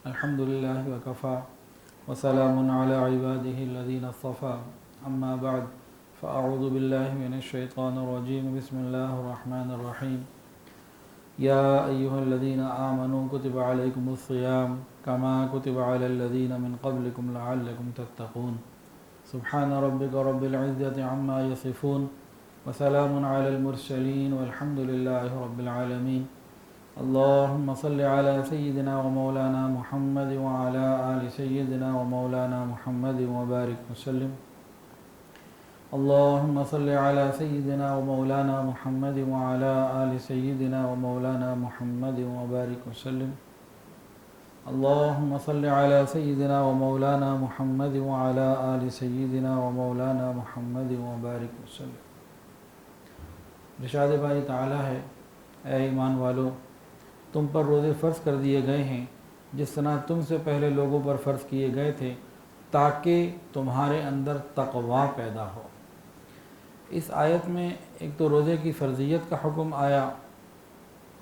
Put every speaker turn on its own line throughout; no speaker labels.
الحمد لله وكفى وسلام على عباده الذين اصطفى أما بعد فأعوذ بالله من الشيطان الرجيم بسم الله الرحمن الرحيم يا أيها الذين آمنوا كتب عليكم الصيام كما كتب على الذين من قبلكم لعلكم تتقون سبحان ربك رب العزة عما يصفون وسلام على المرسلين والحمد لله رب العالمين اللهم صل على سيدنا ومولانا محمد وعلى آل سيدنا ومولانا محمد وبارك وسلم اللهم صل على سيدنا ومولانا محمد وعلى آل سيدنا ومولانا محمد وبارك وسلم اللهم صل على سيدنا ومولانا محمد وعلى آل سيدنا ومولانا محمد وبارك وسلم۔ ارشاد باری تعالی ہے، اے ایمان والو، تم پر روزے فرض کر دیے گئے ہیں جس طرح تم سے پہلے لوگوں پر فرض کیے گئے تھے تاکہ تمہارے اندر تقوی پیدا ہو۔ اس آیت میں ایک تو روزے کی فرضیت کا حکم آیا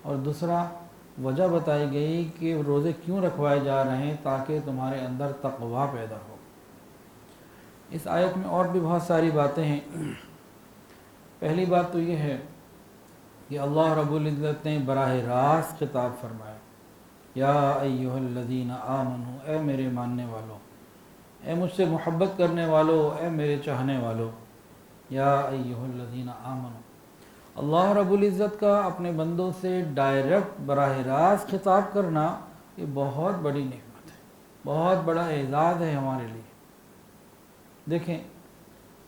اور دوسرا وجہ بتائی گئی کہ روزے کیوں رکھوائے جا رہے ہیں تاکہ تمہارے اندر تقوی پیدا ہو۔ اس آیت میں اور بھی بہت ساری باتیں ہیں۔ پہلی بات تو یہ ہے کہ اللہ رب العزت نے براہ راست خطاب فرمایا، یا ایھا الذین آمنو، اے میرے ماننے والو، اے مجھ سے محبت کرنے والو، اے میرے چاہنے والو، یا ایھا الذین آمنو۔ اللہ رب العزت کا اپنے بندوں سے ڈائریکٹ براہ راست خطاب کرنا یہ بہت بڑی نعمت ہے، بہت بڑا اعزاز ہے ہمارے لیے۔ دیکھیں،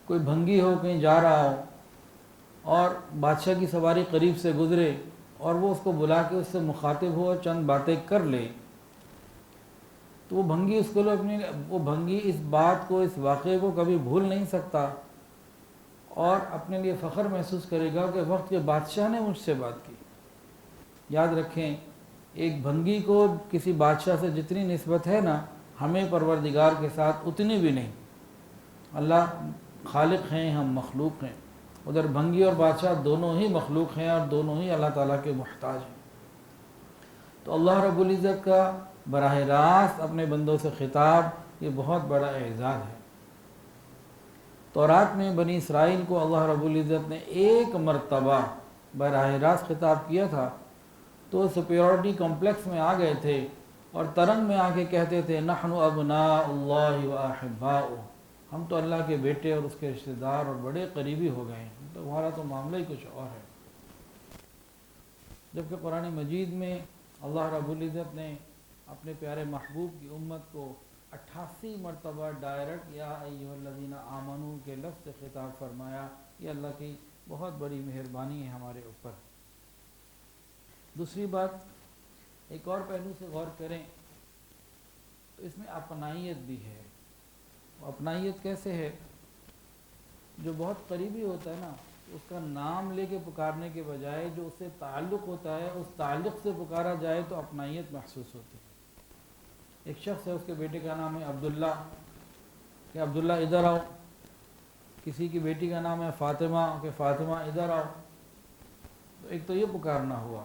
کوئی بھنگی ہو کہیں جا رہا ہو اور بادشاہ کی سواری قریب سے گزرے اور وہ اس کو بلا کے اس سے مخاطب ہو اور چند باتیں کر لے تو وہ بھنگی وہ بھنگی اس بات کو، اس واقعے کو کبھی بھول نہیں سکتا اور اپنے لیے فخر محسوس کرے گا کہ وقت کے بادشاہ نے مجھ سے بات کی۔ یاد رکھیں، ایک بھنگی کو کسی بادشاہ سے جتنی نسبت ہے نا، ہمیں پروردگار کے ساتھ اتنی بھی نہیں۔ اللہ خالق ہیں، ہم مخلوق ہیں۔ ادھر بھنگی اور بادشاہ دونوں ہی مخلوق ہیں اور دونوں ہی اللہ تعالیٰ کے محتاج ہیں۔ تو اللہ رب العزت کا براہ راست اپنے بندوں سے خطاب یہ بہت بڑا اعزاز ہے۔ تورات میں بنی اسرائیل کو اللہ رب العزت نے ایک مرتبہ براہ راست خطاب کیا تھا تو وہ سپیورٹی کمپلیکس میں آ گئے تھے اور ترنگ میں آ کے کہتے تھے، نحن ابناء اللہ و احباؤہ، ہم تو اللہ کے بیٹے اور اس کے رشتہ دار اور بڑے قریبی ہو گئے ہیں، تو ہمارا تو معاملہ ہی کچھ اور ہے۔ جبکہ قرآن مجید میں اللہ رب العزت نے اپنے پیارے محبوب کی امت کو 88 مرتبہ ڈائریکٹ یا ایھا الذین آمنو کے لفظ سے خطاب فرمایا۔ یہ اللہ کی بہت بڑی مہربانی ہے ہمارے اوپر۔ دوسری بات، ایک اور پہلو سے غور کریں تو اس میں اپنائیت بھی ہے۔ اپنائیت کیسے ہے؟ جو بہت قریبی ہوتا ہے نا، اس کا نام لے کے پکارنے کے بجائے جو اس سے تعلق ہوتا ہے اس تعلق سے پکارا جائے تو اپنائیت محسوس ہوتی ہے۔ ایک شخص ہے، اس کے بیٹے کا نام ہے عبداللہ، کہ عبداللہ ادھر آؤ۔ کسی کی بیٹی کا نام ہے فاطمہ، کہ فاطمہ ادھر آؤ۔ تو ایک تو یہ پکارنا ہوا،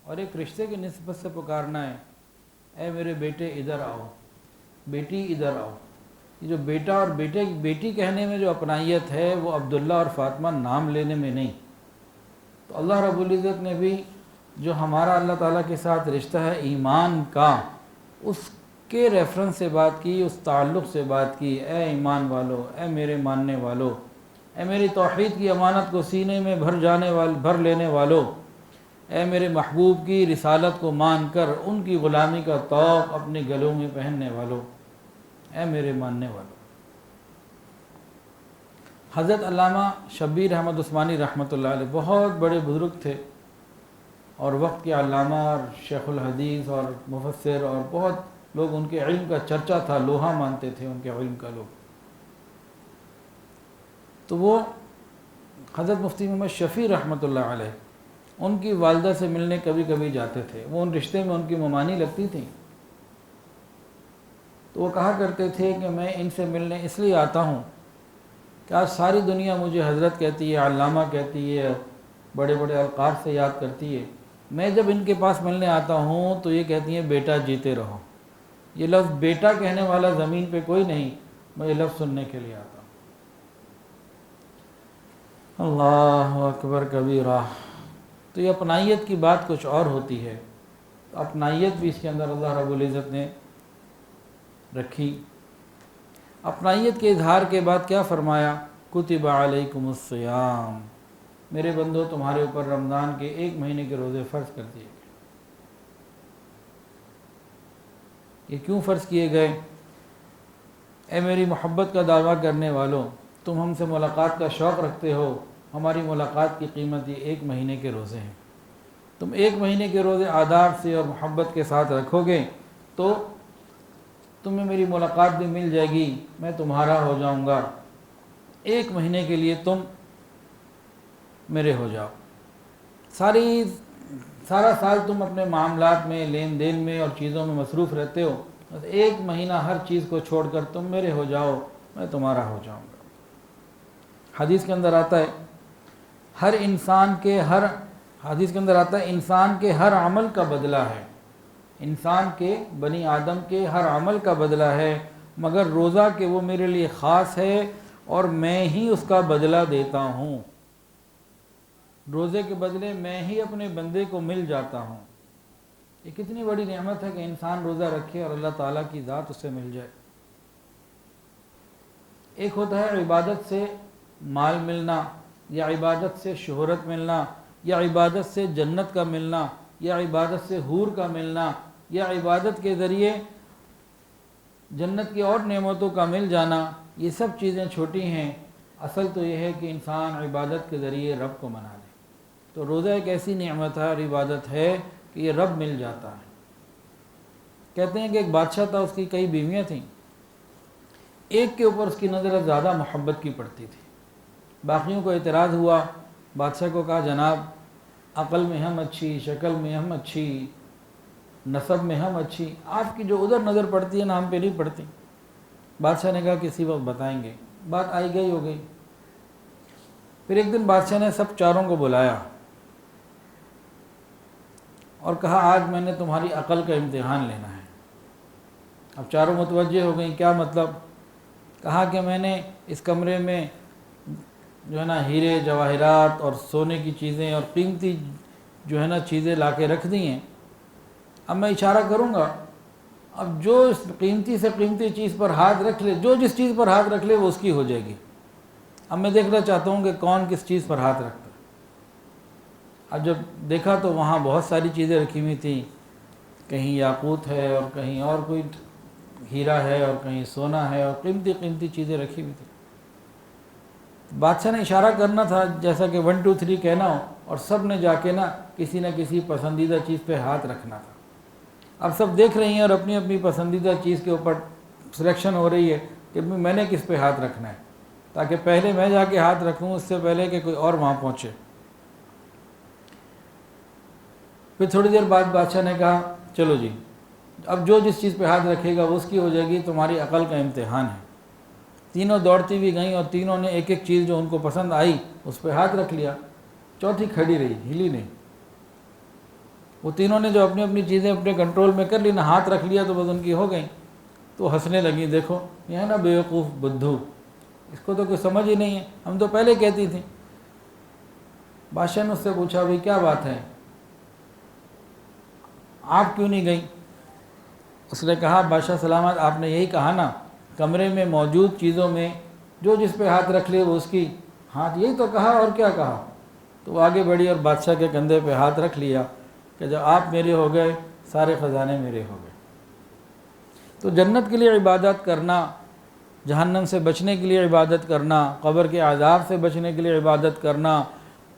اور ایک رشتے کی نسبت سے پکارنا ہے، اے میرے بیٹے ادھر آؤ، بیٹی ادھر آؤ۔ یہ جو بیٹا اور بیٹی کہنے میں جو اپنائیت ہے وہ عبداللہ اور فاطمہ نام لینے میں نہیں۔ تو اللہ رب العزت نے بھی جو ہمارا اللہ تعالیٰ کے ساتھ رشتہ ہے ایمان کا، اس کے ریفرنس سے بات کی، اس تعلق سے بات کی، اے ایمان والو، اے میرے ماننے والو، اے میری توحید کی امانت کو سینے میں بھر لینے والو، اے میرے محبوب کی رسالت کو مان کر ان کی غلامی کا طوق اپنے گلوں میں پہننے والو، اے میرے ماننے والو۔ حضرت علامہ شبیر احمد عثمانی رحمۃ اللہ علیہ بہت بڑے بزرگ تھے اور وقت کے علامہ اور شیخ الحدیث اور مفسر، اور بہت لوگ ان کے علم کا چرچا تھا، لوہا مانتے تھے ان کے علم کا لوگ۔ تو وہ حضرت مفتی محمد شفیع رحمۃ اللہ علیہ ان کی والدہ سے ملنے کبھی کبھی جاتے تھے، وہ ان رشتے میں ان کی ممانی لگتی تھیں۔ تو وہ کہا کرتے تھے کہ میں ان سے ملنے اس لیے آتا ہوں کہ آج ساری دنیا مجھے حضرت کہتی ہے، علامہ کہتی ہے، بڑے بڑے القاب سے یاد کرتی ہے، میں جب ان کے پاس ملنے آتا ہوں تو یہ کہتی ہیں بیٹا جیتے رہو، یہ لفظ بیٹا کہنے والا زمین پہ کوئی نہیں، میں یہ لفظ سننے کے لیے آتا ہوں۔ اللہ اکبر کبیرہ۔ تو یہ اپنائیت کی بات کچھ اور ہوتی ہے، اپنائیت بھی اس کے اندر اللہ رب العزت نے رکھی۔ اپنائیت کے اظہار کے بعد کیا فرمایا؟ کتب علیکم الصیام، میرے بندو تمہارے اوپر رمضان کے 1 مہینے کے روزے فرض کر دیے گئے۔ یہ کیوں فرض کیے گئے؟ اے میری محبت کا دعویٰ کرنے والوں، تم ہم سے ملاقات کا شوق رکھتے ہو، ہماری ملاقات کی قیمت یہ 1 مہینے کے روزے ہیں۔ تم 1 مہینے کے روزے آداب سے اور محبت کے ساتھ رکھو گے تو تمہیں میری ملاقات بھی مل جائے گی، میں تمہارا ہو جاؤں گا، 1 مہینے کے لیے تم میرے ہو جاؤ۔ سارا سال تم اپنے معاملات میں، لین دین میں اور چیزوں میں مصروف رہتے ہو، بس 1 مہینہ ہر چیز کو چھوڑ کر تم میرے ہو جاؤ، میں تمہارا ہو جاؤں گا۔ حدیث کے اندر آتا ہے انسان کے ہر عمل کا بدلہ ہے، انسان کے، بنی آدم کے ہر عمل کا بدلہ ہے، مگر روزہ کہ وہ میرے لیے خاص ہے اور میں ہی اس کا بدلہ دیتا ہوں۔ روزے کے بدلے میں ہی اپنے بندے کو مل جاتا ہوں۔ یہ کتنی بڑی نعمت ہے کہ انسان روزہ رکھے اور اللہ تعالیٰ کی ذات اسے مل جائے۔ ایک ہوتا ہے عبادت سے مال ملنا، یا عبادت سے شہرت ملنا، یا عبادت سے جنت کا ملنا، یا عبادت سے حور کا ملنا، یا عبادت کے ذریعے جنت کی اور نعمتوں کا مل جانا۔ یہ سب چیزیں چھوٹی ہیں، اصل تو یہ ہے کہ انسان عبادت کے ذریعے رب کو منا لے۔ تو روزہ ایک ایسی نعمت ہے اور عبادت ہے کہ یہ رب مل جاتا ہے۔ کہتے ہیں کہ ایک بادشاہ تھا، اس کی کئی بیویاں تھیں، ایک کے اوپر اس کی نظر زیادہ محبت کی پڑتی تھی۔ باقیوں کو اعتراض ہوا، بادشاہ کو کہا جناب عقل میں ہم اچھی، شکل میں ہم اچھی، نسب میں ہم اچھی، آپ کی جو ادھر نظر پڑتی ہے نا ہم پہ نہیں پڑتی۔ بادشاہ نے کہا کسی وقت بتائیں گے، بات آئی گئی ہو گئی۔ پھر ایک دن بادشاہ نے سب چاروں کو بلایا اور کہا آج میں نے تمہاری عقل کا امتحان لینا ہے۔ اب چاروں متوجہ ہو گئیں، کیا مطلب؟ کہا کہ میں نے اس کمرے میں جو ہے نا ہیرے جواہرات اور سونے کی چیزیں اور قیمتی جو ہے نا چیزیں لا کے رکھ دی ہیں، اب میں اشارہ کروں گا، اب جو اس قیمتی سے قیمتی چیز پر ہاتھ رکھ لے، جو جس چیز پر ہاتھ رکھ لے وہ اس کی ہو جائے گی۔ اب میں دیکھنا چاہتا ہوں کہ کون کس چیز پر ہاتھ رکھتا ہے۔ اب جب دیکھا تو وہاں بہت ساری چیزیں رکھی ہوئی تھیں، کہیں یاقوت ہے اور کہیں اور کوئی ہیرا ہے اور کہیں سونا ہے اور قیمتی قیمتی چیزیں رکھی ہوئی تھیں۔ بادشاہ نے اشارہ کرنا تھا جیسا کہ 1 2 3 کہنا ہو، اور سب نے جا کے نا کسی نہ کسی پسندیدہ چیز پہ ہاتھ رکھنا تھا۔ اب سب دیکھ رہی ہیں اور اپنی اپنی پسندیدہ چیز کے اوپر سلیکشن ہو رہی ہے کہ میں نے کس پہ ہاتھ رکھنا ہے، تاکہ پہلے میں جا کے ہاتھ رکھوں اس سے پہلے کہ کوئی اور وہاں پہنچے۔ پھر تھوڑی دیر بعد بادشاہ نے کہا چلو جی، اب جو جس چیز پہ ہاتھ رکھے گا وہ اس کی ہو جائے گی، تمہاری عقل کا امتحان ہے۔ تینوں دوڑتی بھی گئیں اور تینوں نے ایک ایک چیز جو ان کو پسند آئی اس پہ ہاتھ رکھ لیا، چوتھی کھڑی رہی، ہلی نہیں۔ وہ تینوں نے جو اپنی اپنی چیزیں اپنے کنٹرول میں کر لی نا، ہاتھ رکھ لیا تو بس ان کی ہو گئیں۔ تو ہنسنے لگیں، دیکھو یہ ہے نا بیوقوف بدھو، اس کو تو کوئی سمجھ ہی نہیں ہے، ہم تو پہلے کہتی تھیں۔ بادشاہ نے اس سے پوچھا بھئی کیا بات ہے، آپ کیوں نہیں گئیں؟ اس نے کہا بادشاہ سلامت، آپ نے یہی کہا نا کمرے میں موجود چیزوں میں جو جس پہ ہاتھ رکھ لے وہ اس کی، ہاتھ یہی تو کہا، اور کیا کہا؟ تو وہ آگے بڑھی اور بادشاہ کے کندھے پہ ہاتھ رکھ لیا کہ جب آپ میرے ہو گئے سارے خزانے میرے ہو گئے۔ تو جنت کے لیے عبادت کرنا، جہنم سے بچنے کے لیے عبادت کرنا، قبر کے عذاب سے بچنے کے لیے عبادت کرنا،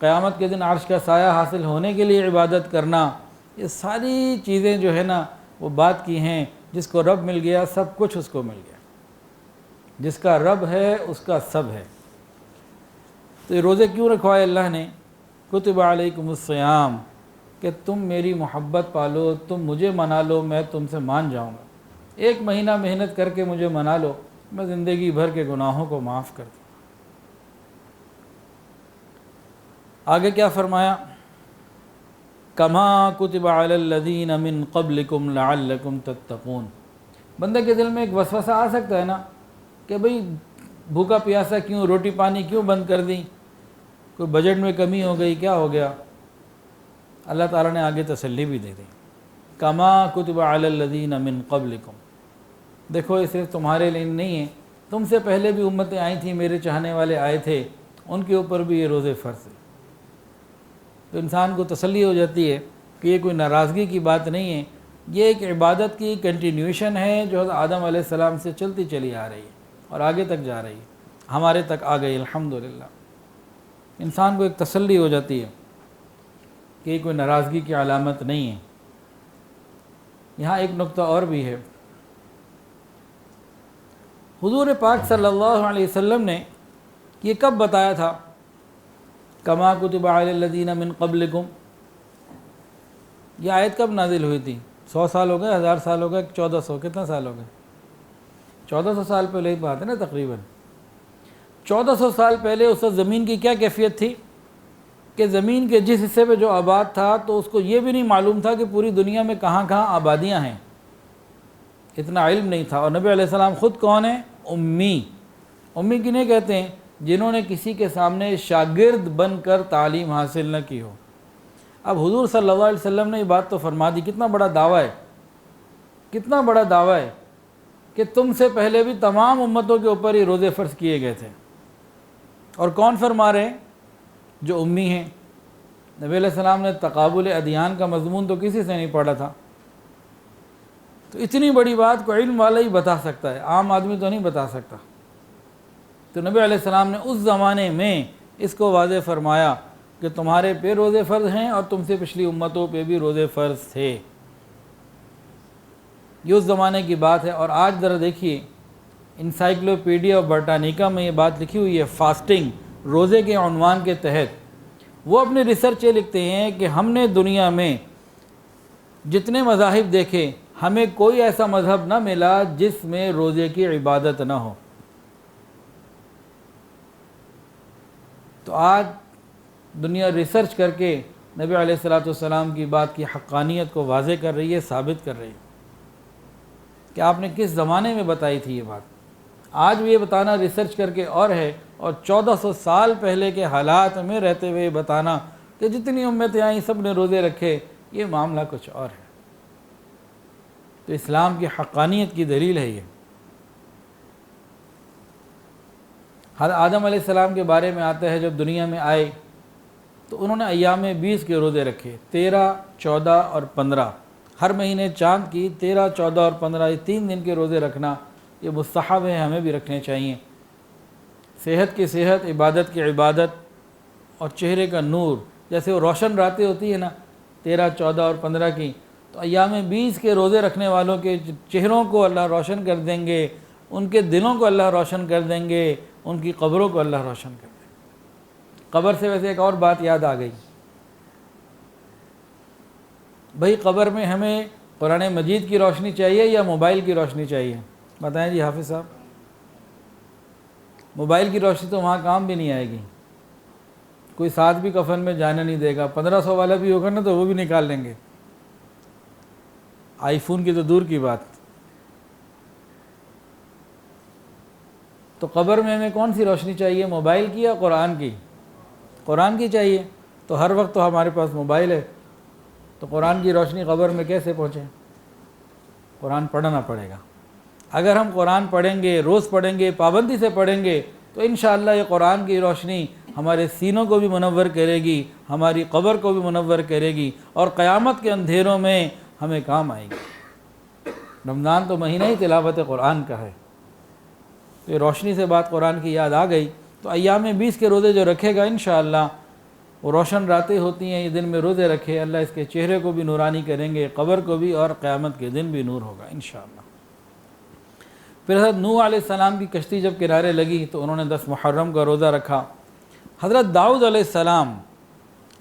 قیامت کے دن عرش کا سایہ حاصل ہونے کے لیے عبادت کرنا، یہ ساری چیزیں جو ہے نا وہ بات کی ہیں۔ جس کو رب مل گیا سب کچھ اس کو مل گیا، جس کا رب ہے اس کا سب ہے۔ تو یہ روزے کیوں رکھوائے اللہ نے؟ کتب علیکم الصیام، کہ تم میری محبت پالو، تم مجھے منا لو، میں تم سے مان جاؤں گا۔ 1 مہینہ محنت کر کے مجھے منا لو، میں زندگی بھر کے گناہوں کو معاف کر دوں۔ آگے کیا فرمایا؟ کما کتب علی الذین من قبلکم لعلکم تتقون، بندے کے دل میں ایک وسوسہ آ سکتا ہے نا کہ بھئی بھوکا پیاسا کیوں، روٹی پانی کیوں بند کر دی، کوئی بجٹ میں کمی ہو گئی، کیا ہو گیا؟ اللہ تعالیٰ نے آگے تسلی بھی دے دی، کما کتب علی الذین من قبلکم، دیکھو یہ صرف تمہارے لیے نہیں ہے، تم سے پہلے بھی امتیں آئی تھیں، میرے چاہنے والے آئے تھے، ان کے اوپر بھی یہ روزے فرض ہے۔ تو انسان کو تسلی ہو جاتی ہے کہ یہ کوئی ناراضگی کی بات نہیں ہے، یہ ایک عبادت کی کنٹینیوشن ہے جو حضرت آدم علیہ السلام سے چلتی چلی آ رہی ہے اور آگے تک جا رہی ہے، ہمارے تک آ گئی الحمدللہ۔ انسان کو ایک تسلی ہو جاتی ہے کہ یہ کوئی ناراضگی کی علامت نہیں ہے۔ یہاں ایک نقطہ اور بھی ہے، حضور پاک صلی اللہ علیہ وسلم نے یہ کب بتایا تھا کما کتب علی الذین من قبلکم؟ یہ آیت کب نازل ہوئی تھی؟ 100 سال ہو گئے، 1000 سال ہو گئے، 1400، کتنا سال ہو گئے؟ 1400 سال پہلے ہی بات ہے نا تقریباً۔ 1400 سال پہلے اس وقت زمین کی کیا کیفیت تھی کہ زمین کے جس حصے پہ جو آباد تھا تو اس کو یہ بھی نہیں معلوم تھا کہ پوری دنیا میں کہاں کہاں آبادیاں ہیں، اتنا علم نہیں تھا۔ اور نبی علیہ السلام خود کون ہیں؟ امی۔ امی کنہیں کہتے ہیں؟ جنہوں نے کسی کے سامنے شاگرد بن کر تعلیم حاصل نہ کی ہو۔ اب حضور صلی اللہ علیہ وسلم نے یہ بات تو فرما دی، کتنا بڑا دعویٰ ہے، کتنا بڑا دعویٰ ہے کہ تم سے پہلے بھی تمام امتوں کے اوپر یہ روزے فرض کیے گئے تھے۔ اور کون فرما رہے ہیں؟ جو امی ہیں۔ نبی علیہ السلام نے تقابل ادیان کا مضمون تو کسی سے نہیں پڑھا تھا، تو اتنی بڑی بات کو علم والا ہی بتا سکتا ہے، عام آدمی تو نہیں بتا سکتا۔ تو نبی علیہ السلام نے اس زمانے میں اس کو واضح فرمایا کہ تمہارے پہ روزے فرض ہیں اور تم سے پچھلی امتوں پہ بھی روزے فرض تھے۔ یہ اس زمانے کی بات ہے۔ اور آج ذرا دیکھیے، انسائکلوپیڈیا آف برٹانیکا میں یہ بات لکھی ہوئی ہے، فاسٹنگ، روزے کے عنوان کے تحت وہ اپنے ریسرچ یہ لکھتے ہیں کہ ہم نے دنیا میں جتنے مذاہب دیکھے، ہمیں کوئی ایسا مذہب نہ ملا جس میں روزے کی عبادت نہ ہو۔ تو آج دنیا ریسرچ کر کے نبی علیہ السلام کی بات کی حقانیت کو واضح کر رہی ہے، ثابت کر رہی ہے کہ آپ نے کس زمانے میں بتائی تھی یہ بات۔ آج بھی یہ بتانا ریسرچ کر کے اور ہے، اور 1400 سال پہلے کے حالات میں رہتے ہوئے یہ بتانا کہ جتنی امتیں آئیں سب نے روزے رکھے، یہ معاملہ کچھ اور ہے۔ تو اسلام کی حقانیت کی دلیل ہے یہ۔ حضرت آدم علیہ السلام کے بارے میں آتا ہے، جب دنیا میں آئے تو انہوں نے ایام 20 کے روزے رکھے، 13، 14 اور 15۔ ہر مہینے چاند کی 13، 14 اور 15 یہ 3 دن کے روزے رکھنا یہ مستحب ہے، ہمیں بھی رکھنے چاہیے۔ صحت کی صحت، عبادت کی عبادت، اور چہرے کا نور، جیسے وہ روشن راتیں ہوتی ہیں نا 13، 14 اور 15 کی، تو ایام 20 کے روزے رکھنے والوں کے چہروں کو اللہ روشن کر دیں گے، ان کے دلوں کو اللہ روشن کر دیں گے، ان کی قبروں کو اللہ روشن کر دیں گے۔ قبر سے ویسے ایک اور بات یاد آ گئی، بھئی قبر میں ہمیں قرآن مجید کی روشنی چاہیے یا موبائل کی روشنی چاہیے؟ بتائیں جی حافظ صاحب۔ موبائل کی روشنی تو وہاں کام بھی نہیں آئے گی، کوئی ساتھ بھی کفن میں جانے نہیں دے گا، 1500 والا بھی ہوگا نا تو وہ بھی نکال لیں گے، آئی فون کی تو دور کی بات۔ تو قبر میں ہمیں کون سی روشنی چاہیے، موبائل کی یا قرآن کی؟ قرآن کی چاہیے۔ تو ہر وقت تو ہمارے پاس موبائل ہے، تو قرآن کی روشنی قبر میں کیسے پہنچے؟ قرآن پڑھنا پڑے گا۔ اگر ہم قرآن پڑھیں گے، روز پڑھیں گے، پابندی سے پڑھیں گے، تو انشاءاللہ یہ قرآن کی روشنی ہمارے سینوں کو بھی منور کرے گی، ہماری قبر کو بھی منور کرے گی، اور قیامت کے اندھیروں میں ہمیں کام آئے گی۔ رمضان تو مہینہ ہی تلاوت قرآن کا ہے، تو یہ روشنی سے بات قرآن کی یاد آ گئی۔ تو ایام 20 کے روزے جو رکھے گا انشاءاللہ، وہ روشن راتیں ہوتی ہیں، یہ دن میں روزے رکھے، اللہ اس کے چہرے کو بھی نورانی کریں گے، قبر کو بھی، اور قیامت کے دن بھی نور ہوگا انشاءاللہ۔ پھر حضرت نوح علیہ السلام کی کشتی جب کنارے لگی تو انہوں نے 10 محرم کا روزہ رکھا۔ حضرت داؤد علیہ السلام،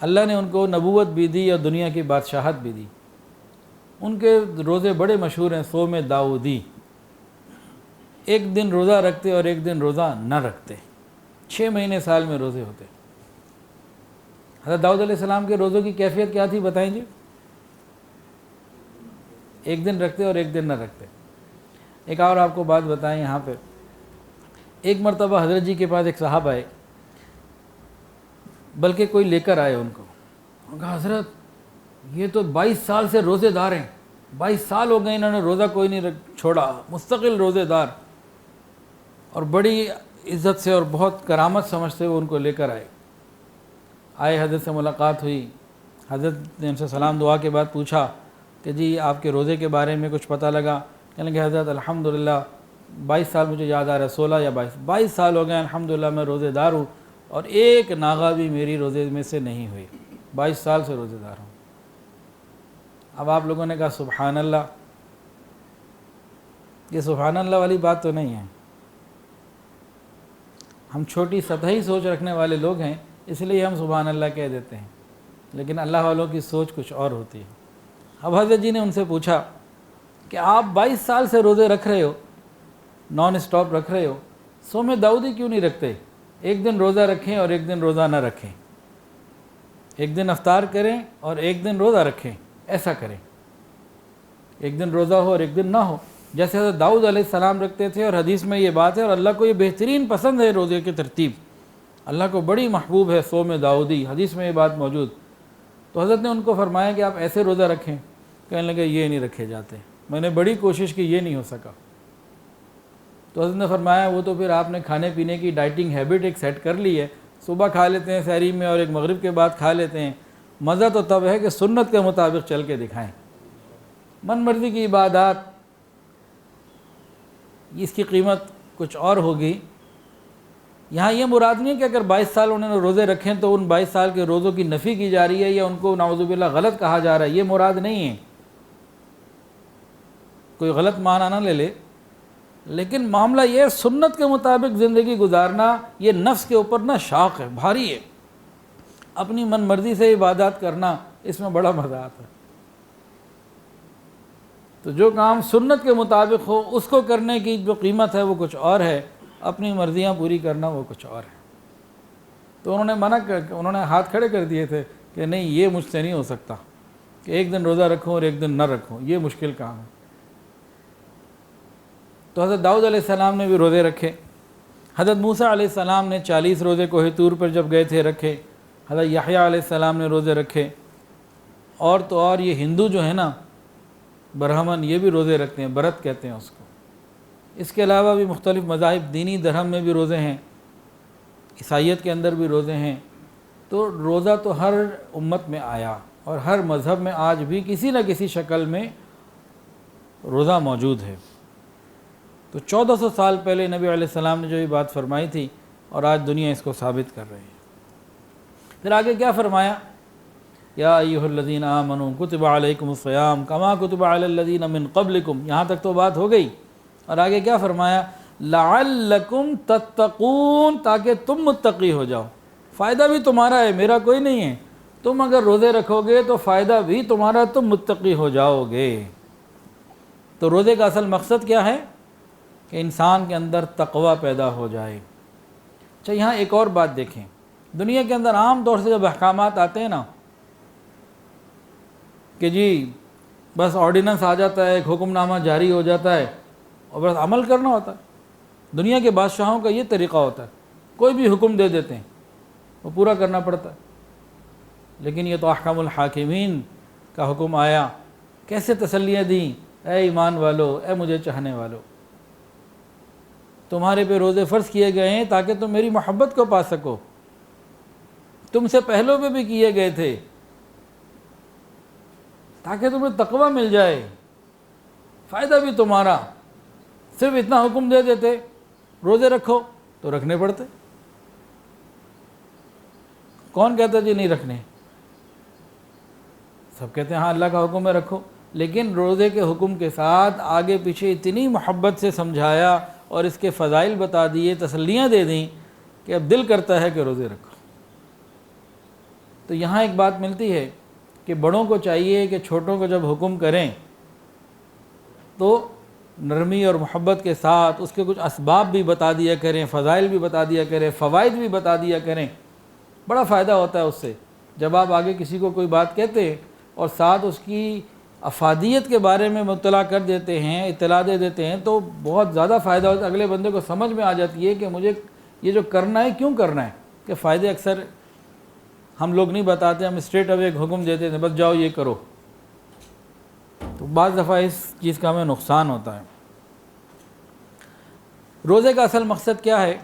اللہ نے ان کو نبوت بھی دی اور دنیا کی بادشاہت بھی دی، ان کے روزے بڑے مشہور ہیں، صوم داؤدی۔ ایک دن روزہ رکھتے اور ایک دن روزہ نہ رکھتے، 6 مہینے سال میں روزے ہوتے۔ حضرت داؤد علیہ السلام کے روزوں کی کیفیت کیا تھی بتائیں جی؟ ایک دن رکھتے اور ایک دن نہ رکھتے۔ ایک اور آپ کو بات بتائیں یہاں پہ، ایک مرتبہ حضرت جی کے پاس ایک صاحب آئے، بلکہ کوئی لے کر آئے ان کو، انہوں نے کہا حضرت یہ تو 22 سال سے روزے دار ہیں، 22 سال ہو گئے انہوں نے روزہ کوئی نہیں چھوڑا، مستقل روزے دار، اور بڑی عزت سے اور بہت کرامت سمجھتے ہوئے ان کو لے کر آئے حضرت سے ملاقات ہوئی، حضرت نے ان سے سلام دعا کے بعد پوچھا کہ جی آپ کے روزے کے بارے میں کچھ پتہ لگا؟ کہنے لگے حضرت الحمدللہ 22 سال مجھے یاد آ رہا ہے، 16 یا 22 سال ہو گئے الحمدللہ میں روزے دار ہوں، اور ایک ناغہ بھی میری روزے میں سے نہیں ہوئی، 22 سال سے روزے دار ہوں۔ اب آپ لوگوں نے کہا سبحان اللہ، یہ سبحان اللہ والی بات تو نہیں ہے، ہم چھوٹی سطحی سوچ رکھنے والے لوگ ہیں، اس لیے ہم سبحان اللہ کہہ دیتے ہیں، لیکن اللہ والوں کی سوچ کچھ اور ہوتی ہے۔ اب حضرت جی نے ان سے پوچھا کہ آپ 22 سال سے روزے رکھ رہے ہو، نان اسٹاپ رکھ رہے ہو، صوم داؤدی کیوں نہیں رکھتے؟ ایک دن روزہ رکھیں اور ایک دن روزہ نہ رکھیں، ایک دن افطار کریں اور ایک دن روزہ رکھیں، ایسا کریں، ایک دن روزہ ہو اور ایک دن نہ ہو، جیسے حضرت داؤد علیہ السلام رکھتے تھے، اور حدیث میں یہ بات ہے، اور اللہ کو یہ بہترین پسند ہے روزے کی ترتیب، اللہ کو بڑی محبوب ہے صوم داؤدی، حدیث میں یہ بات موجود۔ تو حضرت نے ان کو فرمایا کہ آپ ایسے روزہ رکھیں، کہنے لگے یہ نہیں رکھے جاتے، میں نے بڑی کوشش کی یہ نہیں ہو سکا۔ تو حضرت نے فرمایا وہ تو پھر آپ نے کھانے پینے کی ڈائٹنگ ہیبٹ ایک سیٹ کر لی ہے، صبح کھا لیتے ہیں سحری میں اور ایک مغرب کے بعد کھا لیتے ہیں، مزہ تو تب ہے کہ سنت کے مطابق چل کے دکھائیں، من مرضی کی عبادات اس کی قیمت کچھ اور ہوگی۔ یہاں یہ مراد نہیں ہے کہ اگر 22 سال انہوں نے روزے رکھیں تو ان 22 سال کے روزوں کی نفی کی جا رہی ہے یا ان کو نعوذ باللہ غلط کہا جا رہا ہے، یہ مراد نہیں ہے، کوئی غلط معنی نہ لے لے، لیکن معاملہ یہ ہے سنت کے مطابق زندگی گزارنا، یہ نفس کے اوپر نہ شاق ہے، بھاری ہے، اپنی من مرضی سے عبادات کرنا اس میں بڑا مزہ آتا ہے۔ تو جو کام سنت کے مطابق ہو اس کو کرنے کی جو قیمت ہے وہ کچھ اور ہے، اپنی مرضیاں پوری کرنا وہ کچھ اور ہے۔ تو انہوں نے منع کر، انہوں نے ہاتھ کھڑے کر دیے تھے کہ نہیں یہ مجھ سے نہیں ہو سکتا کہ ایک دن روزہ رکھوں اور ایک دن نہ رکھوں، یہ مشکل کام ہے۔ تو حضرت داؤد علیہ السلام نے بھی روزے رکھے، حضرت موسیٰ علیہ السلام نے 40 روزے کوہ طور پر جب گئے تھے رکھے، حضرت یحییٰ علیہ السلام نے روزے رکھے، اور تو اور یہ ہندو جو ہے نا برہمن، یہ بھی روزے رکھتے ہیں، برت کہتے ہیں اس کو۔ اس کے علاوہ بھی مختلف مذاہب، دینی دھرم میں بھی روزے ہیں، عیسائیت کے اندر بھی روزے ہیں۔ تو روزہ تو ہر امت میں آیا، اور ہر مذہب میں آج بھی کسی نہ کسی شکل میں روزہ موجود ہے۔ تو 1400 سال پہلے نبی علیہ السلام نے جو یہ بات فرمائی تھی، اور آج دنیا اس کو ثابت کر رہی ہے۔ پھر آگے کیا فرمایا؟ یا ایھا الذین آمنوا کتب علیکم الصیام کما کتب علی الذین من قبلکم، یہاں تک تو بات ہو گئی، اور آگے کیا فرمایا؟ لعلکم تتقون، تاکہ تم متقی ہو جاؤ، فائدہ بھی تمہارا ہے، میرا کوئی نہیں ہے، تم اگر روزے رکھو گے تو فائدہ بھی تمہارا، تم متقی ہو جاؤ گے۔ تو روزے کا اصل مقصد کیا ہے؟ کہ انسان کے اندر تقوی پیدا ہو جائے۔ اچھا یہاں ایک اور بات دیکھیں، دنیا کے اندر عام طور سے جب احکامات آتے ہیں نا کہ جی بس آرڈیننس آ جاتا ہے، ایک حکم نامہ جاری ہو جاتا ہے اور بس عمل کرنا ہوتا ہے، دنیا کے بادشاہوں کا یہ طریقہ ہوتا ہے، کوئی بھی حکم دے دیتے ہیں وہ پورا کرنا پڑتا ہے۔ لیکن یہ تو احکام الحاکمین کا حکم آیا، کیسے تسلیاں دیں، اے ایمان والو، اے مجھے چاہنے والو، تمہارے پہ روزے فرض کیے گئے ہیں تاکہ تم میری محبت کو پا سکو، تم سے پہلوں پہ بھی کیے گئے تھے تاکہ تمہیں تقوی مل جائے، فائدہ بھی تمہارا۔ صرف اتنا حکم دے دیتے روزے رکھو تو رکھنے پڑتے، کون کہتا جی نہیں رکھنے؟ سب کہتے ہیں ہاں اللہ کا حکم ہے رکھو، لیکن روزے کے حکم کے ساتھ آگے پیچھے اتنی محبت سے سمجھایا اور اس کے فضائل بتا دیے، تسلیاں دے دیں کہ اب دل کرتا ہے کہ روزے رکھو۔ تو یہاں ایک بات ملتی ہے کہ بڑوں کو چاہیے کہ چھوٹوں کو جب حکم کریں تو نرمی اور محبت کے ساتھ اس کے کچھ اسباب بھی بتا دیا کریں، فضائل بھی بتا دیا کریں، فوائد بھی بتا دیا کریں، بڑا فائدہ ہوتا ہے اس سے۔ جب آپ آگے کسی کو کوئی بات کہتے اور ساتھ اس کی افادیت کے بارے میں مطلع کر دیتے ہیں، اطلاع دے دیتے ہیں، تو بہت زیادہ فائدہ ہوتا ہے، اگلے بندے کو سمجھ میں آ جاتی ہے کہ مجھے یہ جو کرنا ہے کیوں کرنا ہے، کہ فائدے اکثر ہم لوگ نہیں بتاتے، ہم اسٹریٹ اوے ایک حکم دیتے ہیں، بس جاؤ یہ کرو، تو بعض دفعہ اس چیز کا ہمیں نقصان ہوتا ہے۔ روزے کا اصل مقصد کیا ہے؟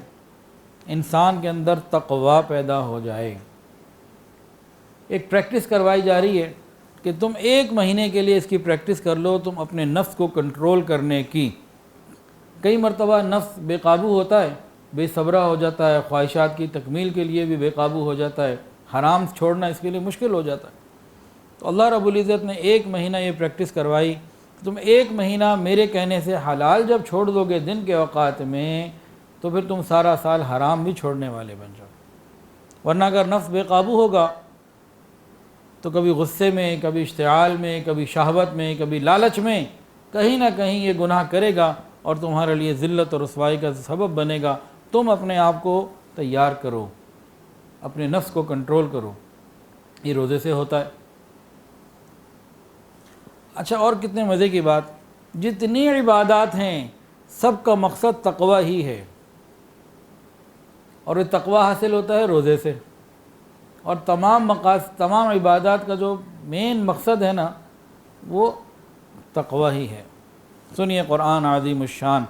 انسان کے اندر تقوی پیدا ہو جائے۔ ایک پریکٹس کروائی جا رہی ہے کہ تم 1 مہینے کے لیے اس کی پریکٹس کر لو، تم اپنے نفس کو کنٹرول کرنے کی۔ کئی مرتبہ نفس بے قابو ہوتا ہے، بے صبرہ ہو جاتا ہے، خواہشات کی تکمیل کے لیے بھی بے قابو ہو جاتا ہے، حرام چھوڑنا اس کے لیے مشکل ہو جاتا ہے۔ تو اللہ رب العزت نے 1 مہینہ یہ پریکٹس کروائی، تم 1 مہینہ میرے کہنے سے حلال جب چھوڑ دو گے دن کے اوقات میں، تو پھر تم سارا سال حرام بھی چھوڑنے والے بن جاؤ۔ ورنہ اگر نفس بے قابو ہوگا تو کبھی غصے میں، کبھی اشتعال میں، کبھی شہوت میں، کبھی لالچ میں، کہیں نہ کہیں یہ گناہ کرے گا اور تمہارے لیے ذلت اور رسوائی کا سبب بنے گا۔ تم اپنے آپ کو تیار کرو، اپنے نفس کو کنٹرول کرو۔ یہ روزے سے ہوتا ہے۔ اچھا، اور کتنے مزے کی بات، جتنی عبادات ہیں سب کا مقصد تقوی ہی ہے، اور یہ تقوی حاصل ہوتا ہے روزے سے۔ اور تمام عبادات کا جو مین مقصد ہے نا، وہ تقوی ہی ہے۔ سنیے قرآن عظیم الشان،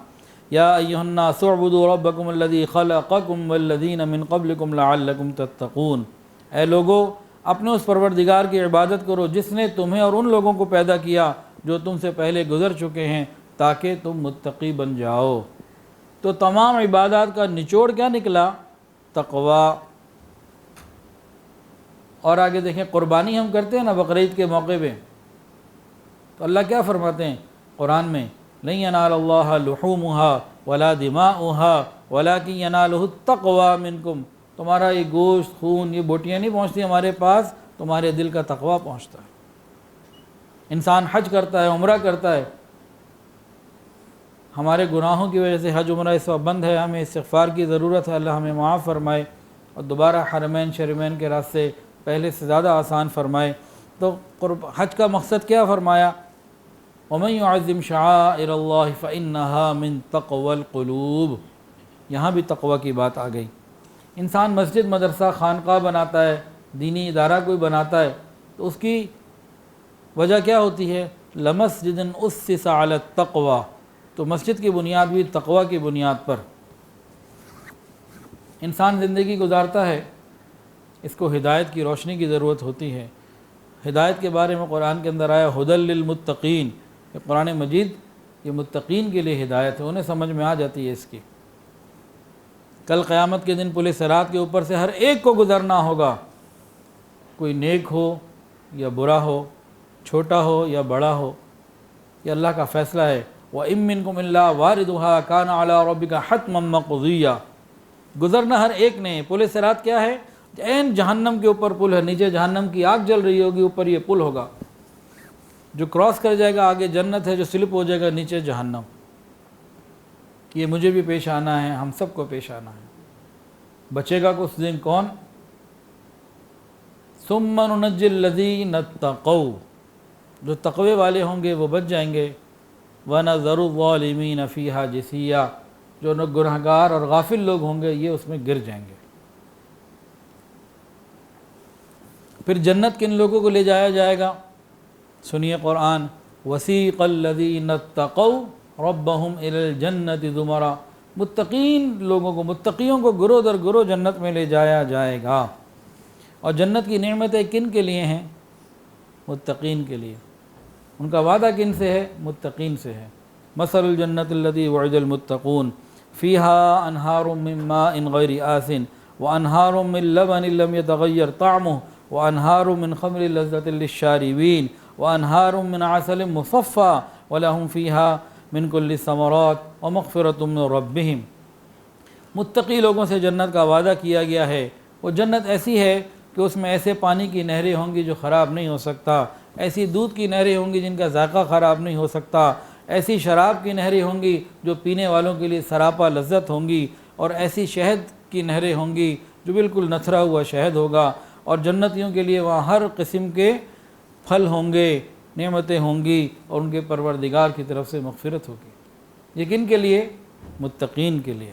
یا ایھا الناس اعبدوا ربکم الذی خلقکم والذین من قبلکم لعلکم تتقون۔ اے لوگو، اپنے اس پروردگار کی عبادت کرو جس نے تمہیں اور ان لوگوں کو پیدا کیا جو تم سے پہلے گزر چکے ہیں، تاکہ تم متقی بن جاؤ۔ تو تمام عبادات کا نچوڑ کیا نکلا؟ تقوی۔ اور آگے دیکھیں، قربانی ہم کرتے ہیں نا بقرعید کے موقع پہ، تو اللہ کیا فرماتے ہیں قرآن میں؟ لن ینال اللہ لحومها ولا دماؤها ولکن ینالہ التقوی منکم۔ تمہارا یہ گوشت، خون، یہ بوٹیاں نہیں پہنچتی ہمارے پاس، تمہارے دل کا تقوی پہنچتا ہے۔ انسان حج کرتا ہے، عمرہ کرتا ہے، ہمارے گناہوں کی وجہ سے حج عمرہ اس وقت بند ہے، ہمیں استغفار کی ضرورت ہے، اللہ ہمیں معاف فرمائے اور دوبارہ حرمین شریمین کے راستے پہلے سے زیادہ آسان فرمائے۔ تو حج کا مقصد کیا فرمایا؟ وَمَن يُعَظِّمْ شَعَائِرَ اللَّهِ فَإِنَّهَا مِن تَقْوَى الْقُلُوبِ۔ یہاں بھی تقوی کی بات آ گئی۔ انسان مسجد، مدرسہ، خانقاہ بناتا ہے، دینی ادارہ کوئی بناتا ہے، تو اس کی وجہ کیا ہوتی ہے؟ لَمَسْجِدٍ أُسِّسَ عَلَى التَّقْوَى۔ تو مسجد کی بنیاد بھی تقوی کی بنیاد پر انسان زندگی گزارتا ہے، اس کو ہدایت کی روشنی کی ضرورت ہوتی ہے۔ ہدایت کے بارے میں قرآن کے اندر آیا ہدی للمتقین، کہ قرآن مجید یہ متقین کے لیے ہدایت ہے، انہیں سمجھ میں آ جاتی ہے اس کی۔ کل قیامت کے دن پل صراط کے اوپر سے ہر ایک کو گزرنا ہوگا، کوئی نیک ہو یا برا ہو، چھوٹا ہو یا بڑا ہو، یہ اللہ کا فیصلہ ہے۔ وَإِن مِّنكُمْ إِلَّا وَارِدُهَا كَانَ عَلَىٰ رَبِّكَ حَتْمًا مَّقْضِيًّا۔ گزرنا ہر ایک نے۔ پل صراط کیا ہے؟ عین جہنم کے اوپر پل ہے، نیچے جہنم کی آگ جل رہی ہوگی، اوپر یہ پل ہوگا، جو کراس کر جائے گا آگے جنت ہے، جو سلپ ہو جائے گا نیچے جہنم۔ یہ مجھے بھی پیش آنا ہے، ہم سب کو پیش آنا ہے۔ بچے گا اس دن کون؟ ثُمَّ نُنَجِّي الَّذِينَ اتَّقَوْا، جو تقوی والے ہوں گے وہ بچ جائیں گے۔ وَنَذَرُ الظَّالِمِينَ فِيهَا جِثِيًّا، جو گنہگار اور غافل لوگ ہوں گے یہ اس میں گر جائیں گے۔ پھر جنت کن لوگوں کو لے جایا جائے گا؟ سنیے قرآن، وَسِيقَ الَّذِينَ اتَّقَوْا رَبَّهُمْ إِلَى الْجَنَّةِ زُمَرًا۔ متقین لوگوں کو، متقیوں کو گروہ در گروہ جنت میں لے جایا جائے گا۔ اور جنت کی نعمتیں کن کے لیے ہیں؟ متقین کے لیے۔ ان کا وعدہ کن سے ہے؟ متقین سے ہے۔ مثل الجنة التي وعد المتقون فيها أنهار من ماء غير آسن وأنهار من لبن لم يتغير طعمه وأنهار من خمر لذة للشاربين وأنهار من عسل مصفى ولهم فيها من كل الثمرات ومغفرة من ربهم۔ متقی لوگوں سے جنت کا وعدہ کیا گیا ہے۔ وہ جنت ایسی ہے کہ اس میں ایسے پانی کی نہریں ہوں گی جو خراب نہیں ہو سکتا، ایسی دودھ کی نہریں ہوں گی جن کا ذائقہ خراب نہیں ہو سکتا، ایسی شراب کی نہریں ہوں گی جو پینے والوں کے لیے سراپا لذت ہوں گی، اور ایسی شہد کی نہریں ہوں گی جو بالکل نتھرا ہوا شہد ہوگا۔ اور جنتیوں کے لیے وہاں ہر قسم کے پھل ہوں گے، نعمتیں ہوں گی اور ان کے پروردگار کی طرف سے مغفرت ہوگی۔ یہ کن کے لیے؟ متقین کے لیے۔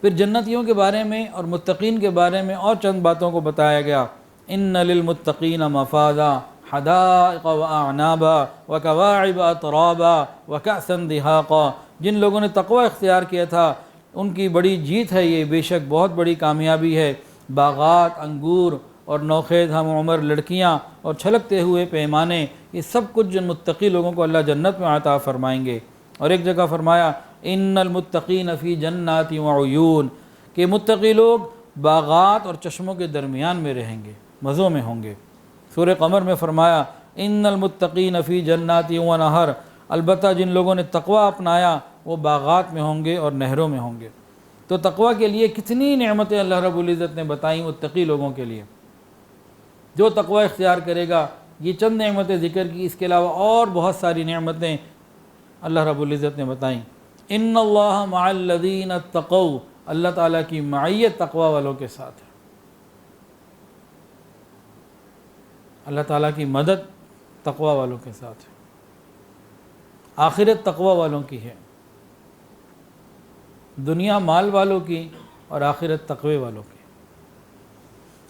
پھر جنتیوں کے بارے میں اور متقین کے بارے میں اور چند باتوں کو بتایا گیا۔ ان للمتقین مفازا حدائق واعنابا وکواعب اترابا وکأسا دہاقا۔ جن لوگوں نے تقوی اختیار کیا تھا ان کی بڑی جیت ہے، یہ بے شک بہت بڑی کامیابی ہے۔ باغات، انگور اور نوخیز ہم عمر لڑکیاں اور چھلکتے ہوئے پیمانے، یہ سب کچھ جن متقی لوگوں کو اللہ جنت میں عطا فرمائیں گے۔ اور ایک جگہ فرمایا ان المتقین فی جنات وعیون، کہ متقی لوگ باغات اور چشموں کے درمیان میں رہیں گے، مزوں میں ہوں گے۔ سورہ قمر میں فرمایا ان المتقین فی جنات ونہر، البتہ جن لوگوں نے تقوی اپنایا وہ باغات میں ہوں گے اور نہروں میں ہوں گے۔ تو تقوی کے لیے کتنی نعمتیں اللہ رب العزت نے بتائیں متقی لوگوں کے لیے۔ جو تقوی اختیار کرے گا، یہ چند نعمتیں ذکر کی، اس کے علاوہ اور بہت ساری نعمتیں اللہ رب العزت نے بتائیں۔ ان اللہ مع الذین اتقوا، اللہ تعالیٰ کی معیت تقوی والوں کے ساتھ ہے، اللہ تعالیٰ کی مدد تقوی والوں کے ساتھ ہے، آخرت تقوی والوں کی ہے، دنیا مال والوں کی اور آخرت تقوی والوں کی۔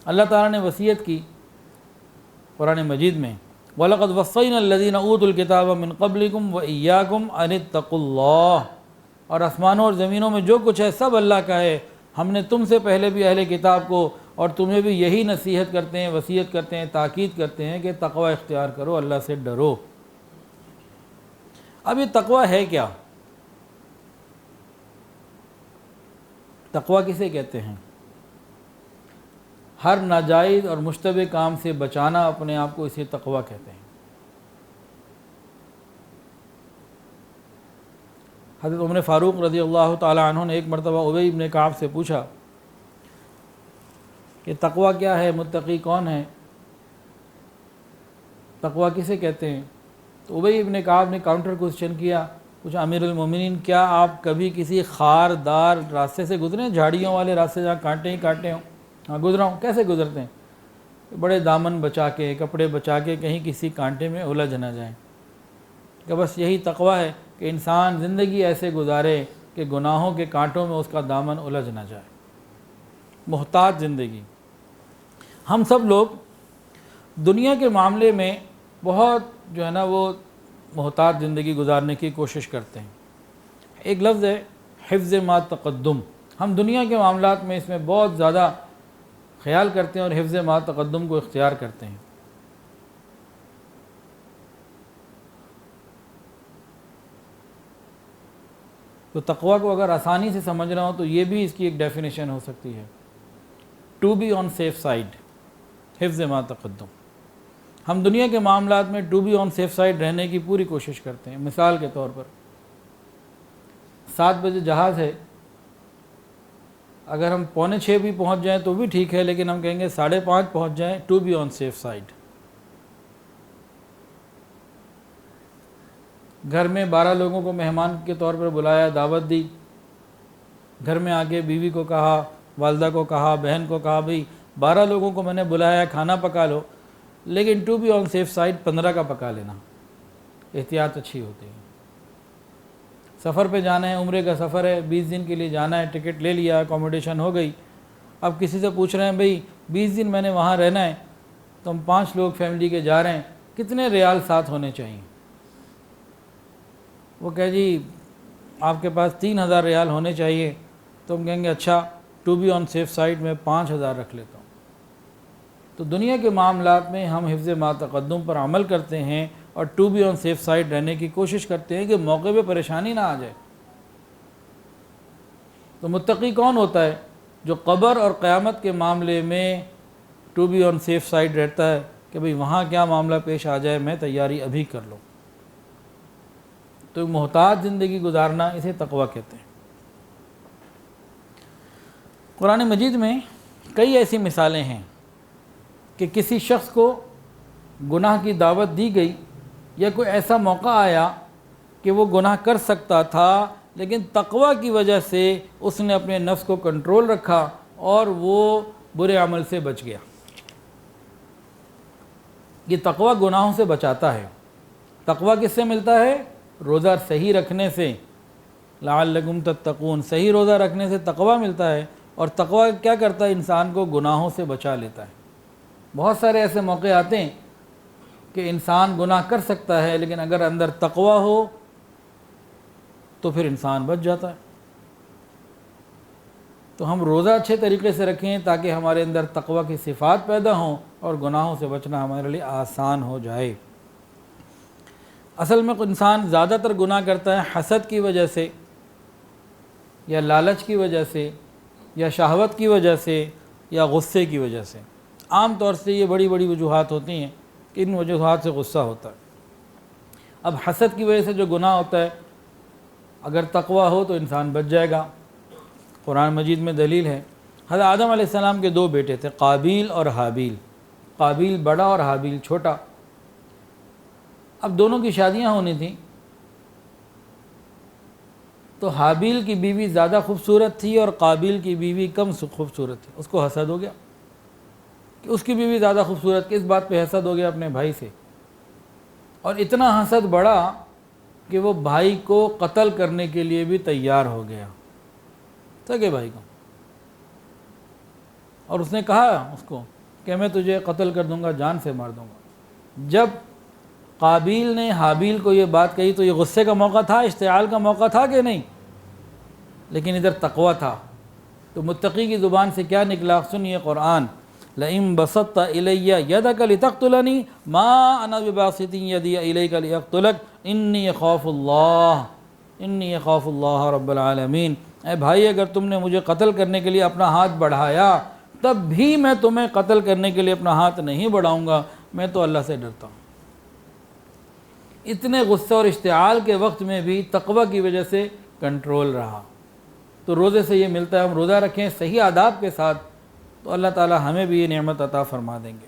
اللہ تعالیٰ نے وصیت کی قرآن مجید میں وَلَقَدْ وَصَّيْنَا الَّذِينَ أُوتُوا الْكِتَابَ مِنْ قَبْلِكُمْ وَإِيَّاكُمْ أَنِ اتَّقُوا اللَّهَ، اور آسمانوں اور زمینوں میں جو کچھ ہے سب اللہ کا ہے، ہم نے تم سے پہلے بھی اہل کتاب کو اور تمہیں بھی یہی نصیحت کرتے ہیں، وصیت کرتے ہیں، تاکید کرتے ہیں کہ تقوی اختیار کرو، اللہ سے ڈرو۔ اب یہ تقوی ہے کیا؟ تقوی کسے کہتے ہیں؟ ہر ناجائز اور مشتبہ کام سے بچانا اپنے آپ کو، اسے تقوی کہتے ہیں۔ حضرت عمر فاروق رضی اللہ تعالی عنہ نے ایک مرتبہ ابی بن کعب سے پوچھا کہ تقوی کیا ہے، متقی کون ہے، تقوی کسے کہتے ہیں؟ تو ابی بن کعب نے کاؤنٹر کوسچن کیا، پوچھا امیر المومنین کیا آپ کبھی کسی خاردار راستے سے گزرے ہیں، جھاڑیوں والے راستے جہاں کانٹے ہی کانٹے ہوں؟ ہاں گزرا ہوں۔ کیسے گزرتے ہیں؟ بڑے دامن بچا کے، کپڑے بچا کے، کہیں کسی کانٹے میں الجھ نہ جائیں۔ کہ بس یہی تقوی ہے کہ انسان زندگی ایسے گزارے کہ گناہوں کے کانٹوں میں اس کا دامن الجھ نہ جائے، محتاط زندگی۔ ہم سب لوگ دنیا کے معاملے میں بہت جو ہے نا وہ محتاط زندگی گزارنے کی کوشش کرتے ہیں۔ ایک لفظ ہے حفظ ما تقدم، ہم دنیا کے معاملات میں اس میں بہت زیادہ خیال کرتے ہیں اور حفظ ما تقدم کو اختیار کرتے ہیں۔ تو تقوی کو اگر آسانی سے سمجھنا ہو تو یہ بھی اس کی ایک ڈیفینیشن ہو سکتی ہے، to be on safe side, حفظ ما تقدم۔ ہم دنیا کے معاملات میں to be on safe side رہنے کی پوری کوشش کرتے ہیں۔ مثال کے طور پر 7 بجے جہاز ہے، اگر ہم 5:45 بھی پہنچ جائیں تو بھی ٹھیک ہے، لیکن ہم کہیں گے 5:30 پہنچ جائیں، to be on safe side. گھر میں 12 لوگوں کو مہمان کے طور پر بلایا، دعوت دی، گھر میں آگے بیوی کو کہا، والدہ کو کہا، بہن کو کہا بھئی 12 لوگوں کو میں نے بلایا، کھانا پکا لو، لیکن to be on safe side 15 کا پکا لینا، احتیاط اچھی ہوتی ہے۔ سفر پہ جانا ہے، عمرے کا سفر ہے، 20 دن کے لیے جانا ہے، ٹکٹ لے لیا، اکوموڈیشن ہو گئی، اب کسی سے پوچھ رہے ہیں بھئی 20 دن میں نے وہاں رہنا ہے، تو ہم 5 لوگ فیملی کے جا رہے ہیں، کتنے ریال ساتھ ہونے چاہیے؟ وہ کہے جی آپ کے پاس 3000 ریال ہونے چاہیے، تو ہم کہیں گے اچھا to be on safe side میں 5000 رکھ لیتا ہوں۔ تو دنیا کے معاملات میں ہم حفظ ما تقدم پر عمل کرتے ہیں اور to be on safe side رہنے کی کوشش کرتے ہیں کہ موقع پہ پریشانی نہ آ جائے۔ تو متقی کون ہوتا ہے؟ جو قبر اور قیامت کے معاملے میں to be on safe side رہتا ہے کہ بھئی وہاں کیا معاملہ پیش آ جائے میں تیاری ابھی کر لوں۔ تو محتاط زندگی گزارنا اسے تقوی کہتے ہیں۔ قرآن مجید میں کئی ایسی مثالیں ہیں کہ کسی شخص کو گناہ کی دعوت دی گئی یا کوئی ایسا موقع آیا کہ وہ گناہ کر سکتا تھا، لیکن تقوی کی وجہ سے اس نے اپنے نفس کو کنٹرول رکھا اور وہ برے عمل سے بچ گیا۔ یہ تقوی گناہوں سے بچاتا ہے۔ تقوی کس سے ملتا ہے؟ روزہ صحیح رکھنے سے، لعلکم تتقون، صحیح روزہ رکھنے سے تقوی ملتا ہے۔ اور تقوی کیا کرتا ہے؟ انسان کو گناہوں سے بچا لیتا ہے۔ بہت سارے ایسے موقع آتے ہیں کہ انسان گناہ کر سکتا ہے، لیکن اگر اندر تقوی ہو تو پھر انسان بچ جاتا ہے۔ تو ہم روزہ اچھے طریقے سے رکھیں تاکہ ہمارے اندر تقوی کی صفات پیدا ہوں اور گناہوں سے بچنا ہمارے لیے آسان ہو جائے۔ اصل میں انسان زیادہ تر گناہ کرتا ہے حسد کی وجہ سے، یا لالچ کی وجہ سے، یا شہوت کی وجہ سے، یا غصے کی وجہ سے۔ عام طور سے یہ بڑی بڑی وجوہات ہوتی ہیں کہ ان وجوہات سے غصہ ہوتا ہے۔ اب حسد کی وجہ سے جو گناہ ہوتا ہے، اگر تقوی ہو تو انسان بچ جائے گا۔ قرآن مجید میں دلیل ہے، حضرت آدم علیہ السلام کے 2 بیٹے تھے، قابیل اور حابیل۔ قابیل بڑا اور حابیل چھوٹا۔ اب دونوں کی شادیاں ہونی تھیں، تو حابیل کی بیوی زیادہ خوبصورت تھی اور قابیل کی بیوی کم خوبصورت تھی۔ اس کو حسد ہو گیا کہ اس کی بیوی زیادہ خوبصورت، کس بات پہ حسد ہو گیا؟ اپنے بھائی سے۔ اور اتنا حسد بڑھا کہ وہ بھائی کو قتل کرنے کے لیے بھی تیار ہو گیا، سگے بھائی کو۔ اور اس نے کہا اس کو کہ میں تجھے قتل کر دوں گا، جان سے مار دوں گا۔ جب قابیل نے حابیل کو یہ بات کہی تو یہ غصے کا موقع تھا، اشتعال کا موقع تھا کہ نہیں؟ لیکن ادھر تقوی تھا۔ تو متقی کی زبان سے کیا نکلا؟ سنیے قرآن، لئن بسطت الی یدک لتقتلنی ما انا بباسط یدی الیک لیقتلک انی اخاف اللہ رب العالمین۔ اے بھائی، اگر تم نے مجھے قتل کرنے کے لیے اپنا ہاتھ بڑھایا، تب بھی میں تمہیں قتل کرنے کے لیے اپنا ہاتھ نہیں بڑھاؤں گا، میں تو اللہ سے ڈرتا ہوں۔ اتنے غصے اور اشتعال کے وقت میں بھی تقوی کی وجہ سے کنٹرول رہا۔ تو روزے سے یہ ملتا ہے، ہم روزہ رکھیں صحیح آداب کے ساتھ تو اللہ تعالی ہمیں بھی یہ نعمت عطا فرما دیں گے۔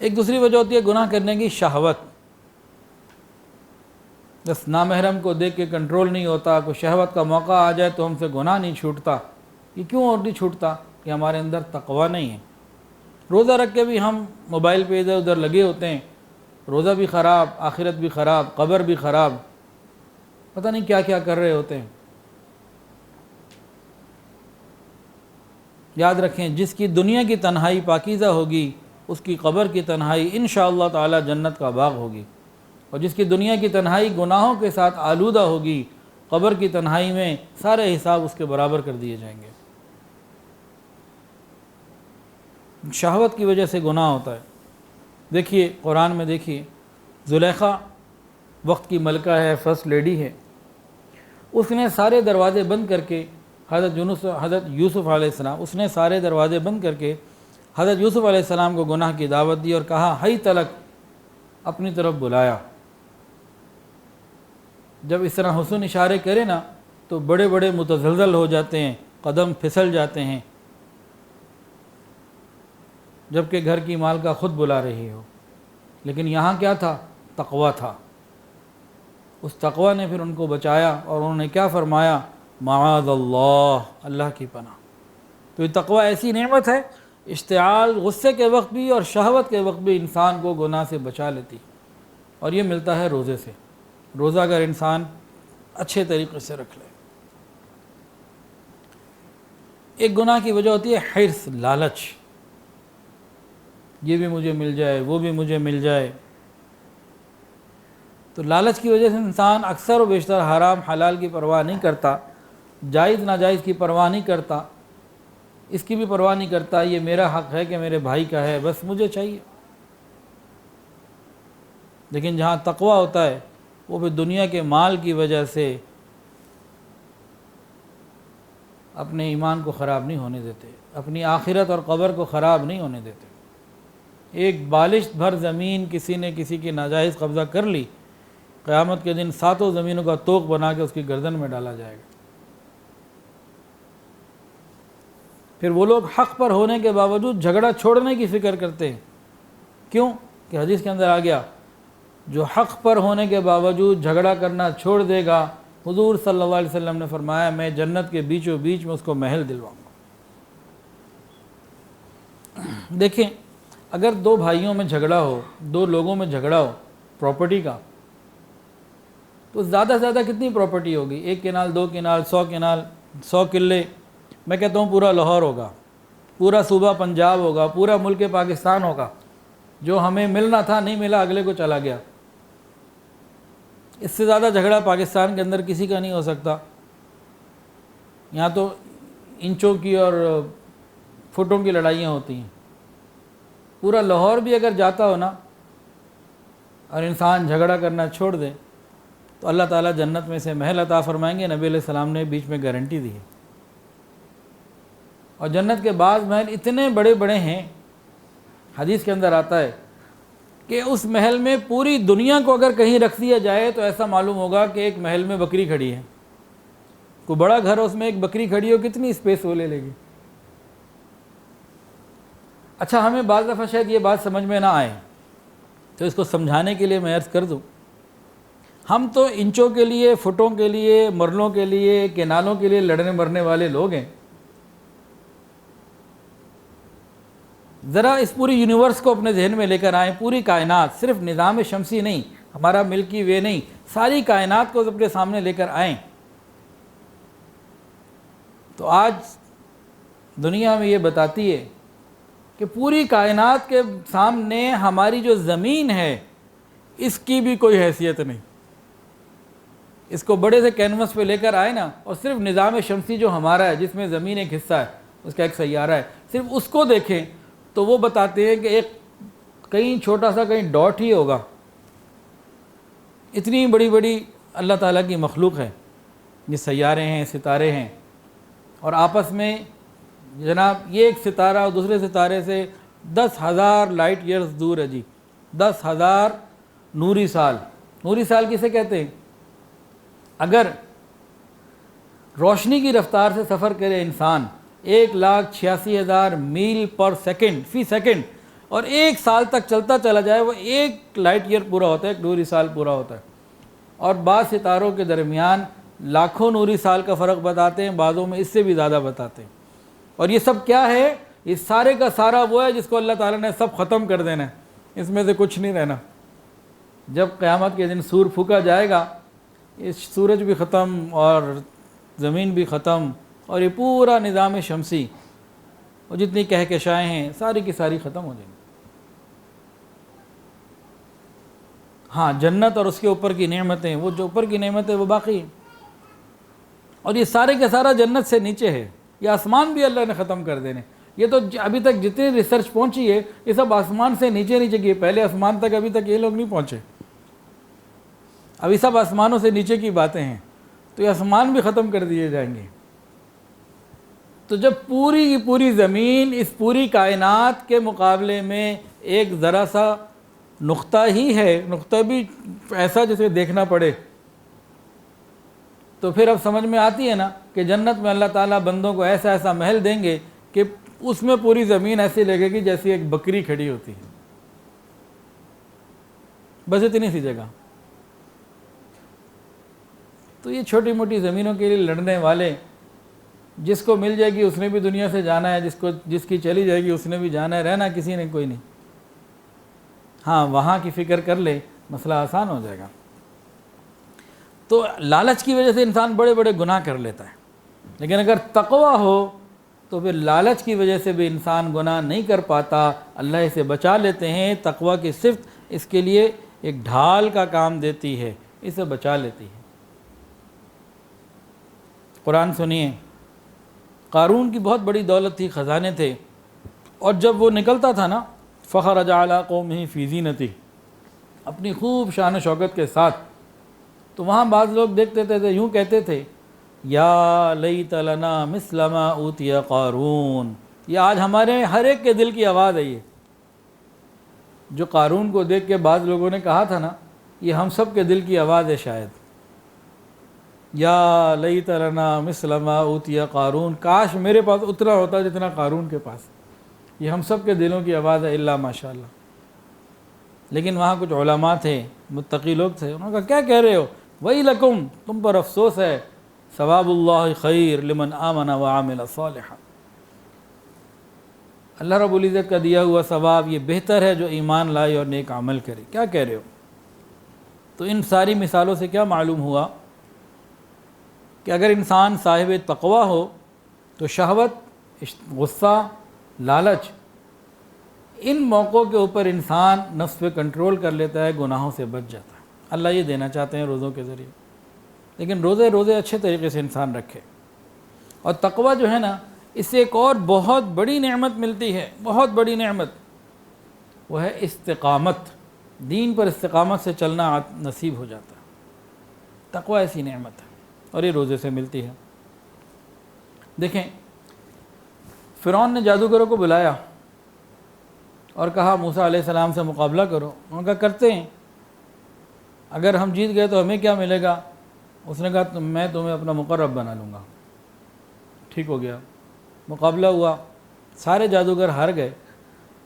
ایک دوسری وجہ ہوتی ہے گناہ کرنے کی شہوت۔ بس نامحرم کو دیکھ کے کنٹرول نہیں ہوتا، کوئی شہوت کا موقع آ جائے تو ہم سے گناہ نہیں چھوٹتا۔ یہ کیوں اور نہیں چھوٹتا؟ کہ ہمارے اندر تقوی نہیں ہے۔ روزہ رکھ کے بھی ہم موبائل پہ ادھر ادھر لگے ہوتے ہیں، روزہ بھی خراب، آخرت بھی خراب، قبر بھی خراب، پتہ نہیں کیا کیا کر رہے ہوتے ہیں۔ یاد رکھیں، جس کی دنیا کی تنہائی پاکیزہ ہوگی، اس کی قبر کی تنہائی انشاءاللہ تعالی جنت کا باغ ہوگی، اور جس کی دنیا کی تنہائی گناہوں کے ساتھ آلودہ ہوگی، قبر کی تنہائی میں سارے حساب اس کے برابر کر دیے جائیں گے۔ شہوت کی وجہ سے گناہ ہوتا ہے۔ دیکھیے قرآن میں، دیکھیے زلیخا وقت کی ملکہ ہے، فرسٹ لیڈی ہے، اس نے سارے دروازے بند کر کے حضرت یوسف علیہ السلام، اس نے سارے دروازے بند کر کے حضرت یوسف علیہ السلام کو گناہ کی دعوت دی اور کہا ہئی تلک، اپنی طرف بلایا۔ جب اس طرح حسن اشارے کرے نا تو بڑے بڑے متزلزل ہو جاتے ہیں، قدم پھسل جاتے ہیں، جبکہ گھر کی مالکہ خود بلا رہی ہو۔ لیکن یہاں کیا تھا؟ تقوی تھا۔ اس تقوی نے پھر ان کو بچایا، اور انہوں نے کیا فرمایا؟ معاذ اللہ، اللہ کی پناہ۔ تو یہ تقوی ایسی نعمت ہے، اشتعال غصے کے وقت بھی اور شہوت کے وقت بھی انسان کو گناہ سے بچا لیتی، اور یہ ملتا ہے روزے سے۔ روزہ اگر انسان اچھے طریقے سے رکھ لے۔ ایک گناہ کی وجہ ہوتی ہے حرص، لالچ، یہ بھی مجھے مل جائے، وہ بھی مجھے مل جائے۔ تو لالچ کی وجہ سے انسان اکثر و بیشتر حرام حلال کی پرواہ نہیں کرتا، جائز ناجائز کی پرواہ نہیں کرتا، اس کی بھی پرواہ نہیں کرتا، یہ میرا حق ہے کہ میرے بھائی کا ہے، بس مجھے چاہیے۔ لیکن جہاں تقوی ہوتا ہے، وہ بھی دنیا کے مال کی وجہ سے اپنے ایمان کو خراب نہیں ہونے دیتے، اپنی آخرت اور قبر کو خراب نہیں ہونے دیتے۔ ایک بالشت بھر زمین کسی نے کسی کی ناجائز قبضہ کر لی، قیامت کے دن 7 زمینوں کا طوق بنا کے اس کی گردن میں ڈالا جائے گا۔ پھر وہ لوگ حق پر ہونے کے باوجود جھگڑا چھوڑنے کی فکر کرتے ہیں۔ کیوں؟ کہ حدیث کے اندر آ گیا، جو حق پر ہونے کے باوجود جھگڑا کرنا چھوڑ دے گا، حضور صلی اللہ علیہ وسلم نے فرمایا میں جنت کے بیچوں بیچ میں اس کو محل دلواؤں گا۔ دیکھیں اگر دو بھائیوں میں جھگڑا ہو، دو لوگوں میں جھگڑا ہو پراپرٹی کا، تو زیادہ سے زیادہ کتنی پراپرٹی ہوگی؟ 1 کنال، 2 کنال، 100 کنال، 100 کلے، میں کہتا ہوں پورا لاہور ہوگا، پورا صوبہ پنجاب ہوگا، پورا ملک پاکستان ہوگا۔ جو ہمیں ملنا تھا نہیں ملا، اگلے کو چلا گیا۔ اس سے زیادہ جھگڑا پاکستان کے اندر کسی کا نہیں ہو سکتا۔ یہاں تو انچوں کی اور فٹوں کی لڑائیاں ہوتی ہیں۔ پورا لاہور بھی اگر جاتا ہو نا اور انسان جھگڑا کرنا چھوڑ دے تو اللہ تعالیٰ جنت میں سے محل عطا فرمائیں گے۔ نبی علیہ السلام نے بیچ میں گارنٹی دی ہے۔ اور جنت کے بعض محل اتنے بڑے بڑے ہیں، حدیث کے اندر آتا ہے کہ اس محل میں پوری دنیا کو اگر کہیں رکھ دیا جائے تو ایسا معلوم ہوگا کہ ایک محل میں بکری کھڑی ہے۔ کوئی بڑا گھر ہو، اس میں ایک بکری کھڑی ہو، کتنی اسپیس وہ لے لے گی۔ اچھا، ہمیں بعض دفعہ شاید یہ بات سمجھ میں نہ آئے، تو اس کو سمجھانے کے لیے میں عرض کر دوں، ہم تو انچوں کے لیے، فٹوں کے لیے، مرلوں کے لیے، کینالوں کے لیے لڑنے مرنے والے لوگ ہیں۔ ذرا اس پوری یونیورس کو اپنے ذہن میں لے کر آئیں، پوری کائنات، صرف نظام شمسی نہیں، ہمارا ملکی وے نہیں، ساری کائنات کو اپنے سامنے لے کر آئیں تو آج دنیا میں یہ بتاتی ہے کہ پوری کائنات کے سامنے ہماری جو زمین ہے اس کی بھی کوئی حیثیت نہیں۔ اس کو بڑے سے کینوس پہ لے کر آئے نا، اور صرف نظام شمسی جو ہمارا ہے، جس میں زمین ایک حصہ ہے، اس کا ایک سیارہ ہے، صرف اس کو دیکھیں تو وہ بتاتے ہیں کہ ایک کہیں چھوٹا سا کہیں ڈاٹ ہی ہوگا۔ اتنی بڑی بڑی اللہ تعالیٰ کی مخلوق ہے، یہ سیارے ہیں، ستارے ہیں، اور آپس میں جناب یہ ایک ستارہ اور دوسرے ستارے سے 10,000 لائٹ ایئرز دور ہے۔ جی 10,000 نوری سال۔ نوری سال کسے کہتے ہیں؟ اگر روشنی کی رفتار سے سفر کرے انسان 1,86,000 میل پر سیکنڈ، فی سیکنڈ، اور 1 سال تک چلتا چلا جائے، وہ 1 لائٹ ایئر پورا ہوتا ہے، 1 نوری سال پورا ہوتا ہے۔ اور بعض ستاروں کے درمیان لاکھوں نوری سال کا فرق بتاتے ہیں، بعضوں میں اس سے بھی زیادہ بتاتے ہیں۔ اور یہ سب کیا ہے؟ یہ سارے کا سارا وہ ہے جس کو اللہ تعالیٰ نے سب ختم کر دینا ہے، اس میں سے کچھ نہیں رہنا۔ جب قیامت کے دن سور پھونکا جائے گا، یہ سورج بھی ختم اور زمین بھی ختم، اور یہ پورا نظام شمسی اور جتنی کہکشائیں ہیں ساری کی ساری ختم ہو جائیں گی۔ ہاں، جنت اور اس کے اوپر کی نعمتیں، وہ جو اوپر کی نعمتیں وہ باقی ہیں، اور یہ سارے کا سارا جنت سے نیچے ہے۔ یہ آسمان بھی اللہ نے ختم کر دینے۔ یہ تو ابھی تک جتنی ریسرچ پہنچی ہے یہ سب آسمان سے نیچے نیچے کی ہے، پہلے آسمان تک ابھی تک یہ لوگ نہیں پہنچے، ابھی سب آسمانوں سے نیچے کی باتیں ہیں، تو یہ آسمان بھی ختم کر دیے جائیں گے۔ تو جب پوری کی پوری زمین اس پوری کائنات کے مقابلے میں ایک ذرا سا نقطہ ہی ہے، نقطہ بھی ایسا جسے دیکھنا پڑے، تو پھر اب سمجھ میں آتی ہے نا کہ جنت میں اللہ تعالیٰ بندوں کو ایسا ایسا محل دیں گے کہ اس میں پوری زمین ایسی لگے گی جیسی ایک بکری کھڑی ہوتی ہے، بس اتنی سی جگہ۔ تو یہ چھوٹی موٹی زمینوں کے لیے لڑنے والے، جس کو مل جائے گی اس نے بھی دنیا سے جانا ہے، جس کی چلی جائے گی اس نے بھی جانا ہے، رہنا کسی نے کوئی نہیں۔ ہاں، وہاں کی فکر کر لے، مسئلہ آسان ہو جائے گا۔ تو لالچ کی وجہ سے انسان بڑے بڑے گناہ کر لیتا ہے، لیکن اگر تقویٰ ہو تو پھر لالچ کی وجہ سے بھی انسان گناہ نہیں کر پاتا، اللہ اسے بچا لیتے ہیں۔ تقویٰ کی صفت اس کے لیے ایک ڈھال کا کام دیتی ہے، اسے بچا لیتی ہے۔ قرآن سنیے، قارون کی بہت بڑی دولت تھی، خزانے تھے، اور جب وہ نکلتا تھا نا، فخرج علی قومہ فی زینتہ، اپنی خوب شان و شوکت کے ساتھ، تو وہاں بعض لوگ دیکھتے تھے یوں کہتے تھے، یا لیت لنا مثل ما اوتی قارون۔ یہ آج ہمارے ہر ایک کے دل کی آواز ہے۔ یہ جو قارون کو دیکھ کے بعض لوگوں نے کہا تھا نا، یہ ہم سب کے دل کی آواز ہے شاید۔ یا لیت لنا مثل ما اوتی قارون، کاش میرے پاس اتنا ہوتا جتنا قارون کے پاس۔ یہ ہم سب کے دلوں کی آواز ہے، الا ماشاء اللہ۔ لیکن وہاں کچھ علماء تھے، متقی لوگ تھے، انہوں نے کہا کیا کہہ رہے ہو، ویلکم، تم پر افسوس ہے، ثواب اللہ خیر لمن آمن وعمل صالحا۔ اللہ رب العزت کا دیا ہوا ثواب یہ بہتر ہے جو ایمان لائے اور نیک عمل کرے. کیا کہہ رہے ہو؟ تو ان ساری مثالوں سے کیا معلوم ہوا کہ اگر انسان صاحب تقوی ہو تو شہوت، غصہ، لالچ، ان موقعوں کے اوپر انسان نفس پہ کنٹرول کر لیتا ہے، گناہوں سے بچ جاتا ہے. اللہ یہ دینا چاہتے ہیں روزوں کے ذریعے. لیکن روزے اچھے طریقے سے انسان رکھے. اور تقوی جو ہے نا، اس سے ایک اور بہت بڑی نعمت ملتی ہے، بہت بڑی نعمت، وہ ہے استقامت. دین پر استقامت سے چلنا نصیب ہو جاتا ہے. تقوی ایسی نعمت ہے اور یہ روزے سے ملتی ہے. دیکھیں، فرعون نے جادوگروں کو بلایا اور کہا موسیٰ علیہ السلام سے مقابلہ کرو. انہوں نے کہا کرتے ہیں، اگر ہم جیت گئے تو ہمیں کیا ملے گا؟ اس نے کہا میں تمہیں اپنا مقرب بنا لوں گا. ٹھیک ہو گیا، مقابلہ ہوا، سارے جادوگر ہار گئے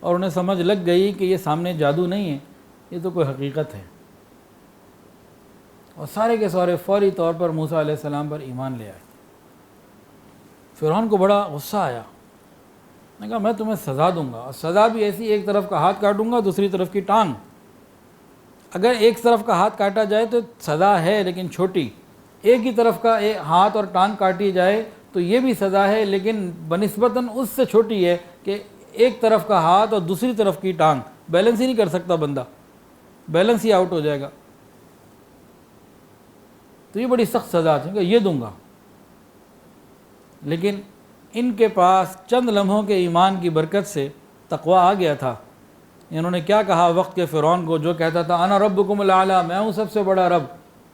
اور انہیں سمجھ لگ گئی کہ یہ سامنے جادو نہیں ہے، یہ تو کوئی حقیقت ہے. اور سارے کے سارے فوری طور پر موسیٰ علیہ السلام پر ایمان لے آئے. فرعون کو بڑا غصہ آیا. نے کہا میں تمہیں سزا دوں گا، اور سزا بھی ایسی، ایک طرف کا ہاتھ کاٹوں گا، دوسری طرف کی ٹانگ. اگر ایک طرف کا ہاتھ کاٹا جائے تو سزا ہے لیکن چھوٹی، ایک ہی طرف کا ہاتھ اور ٹانگ کاٹی جائے تو یہ بھی سزا ہے لیکن بنسبتاً اس سے چھوٹی ہے کہ ایک طرف کا ہاتھ اور دوسری طرف کی ٹانگ. بیلنس ہی نہیں کر سکتا بندہ، بیلنس ہی آؤٹ ہو جائے گا. تو یہ بڑی سخت سزا ہے کہ یہ دوں گا. لیکن ان کے پاس چند لمحوں کے ایمان کی برکت سے تقوی آ گیا تھا. انہوں نے کیا کہا وقت کے فرعون کو جو کہتا تھا انا ربکم الاعلی، میں ہوں سب سے بڑا رب،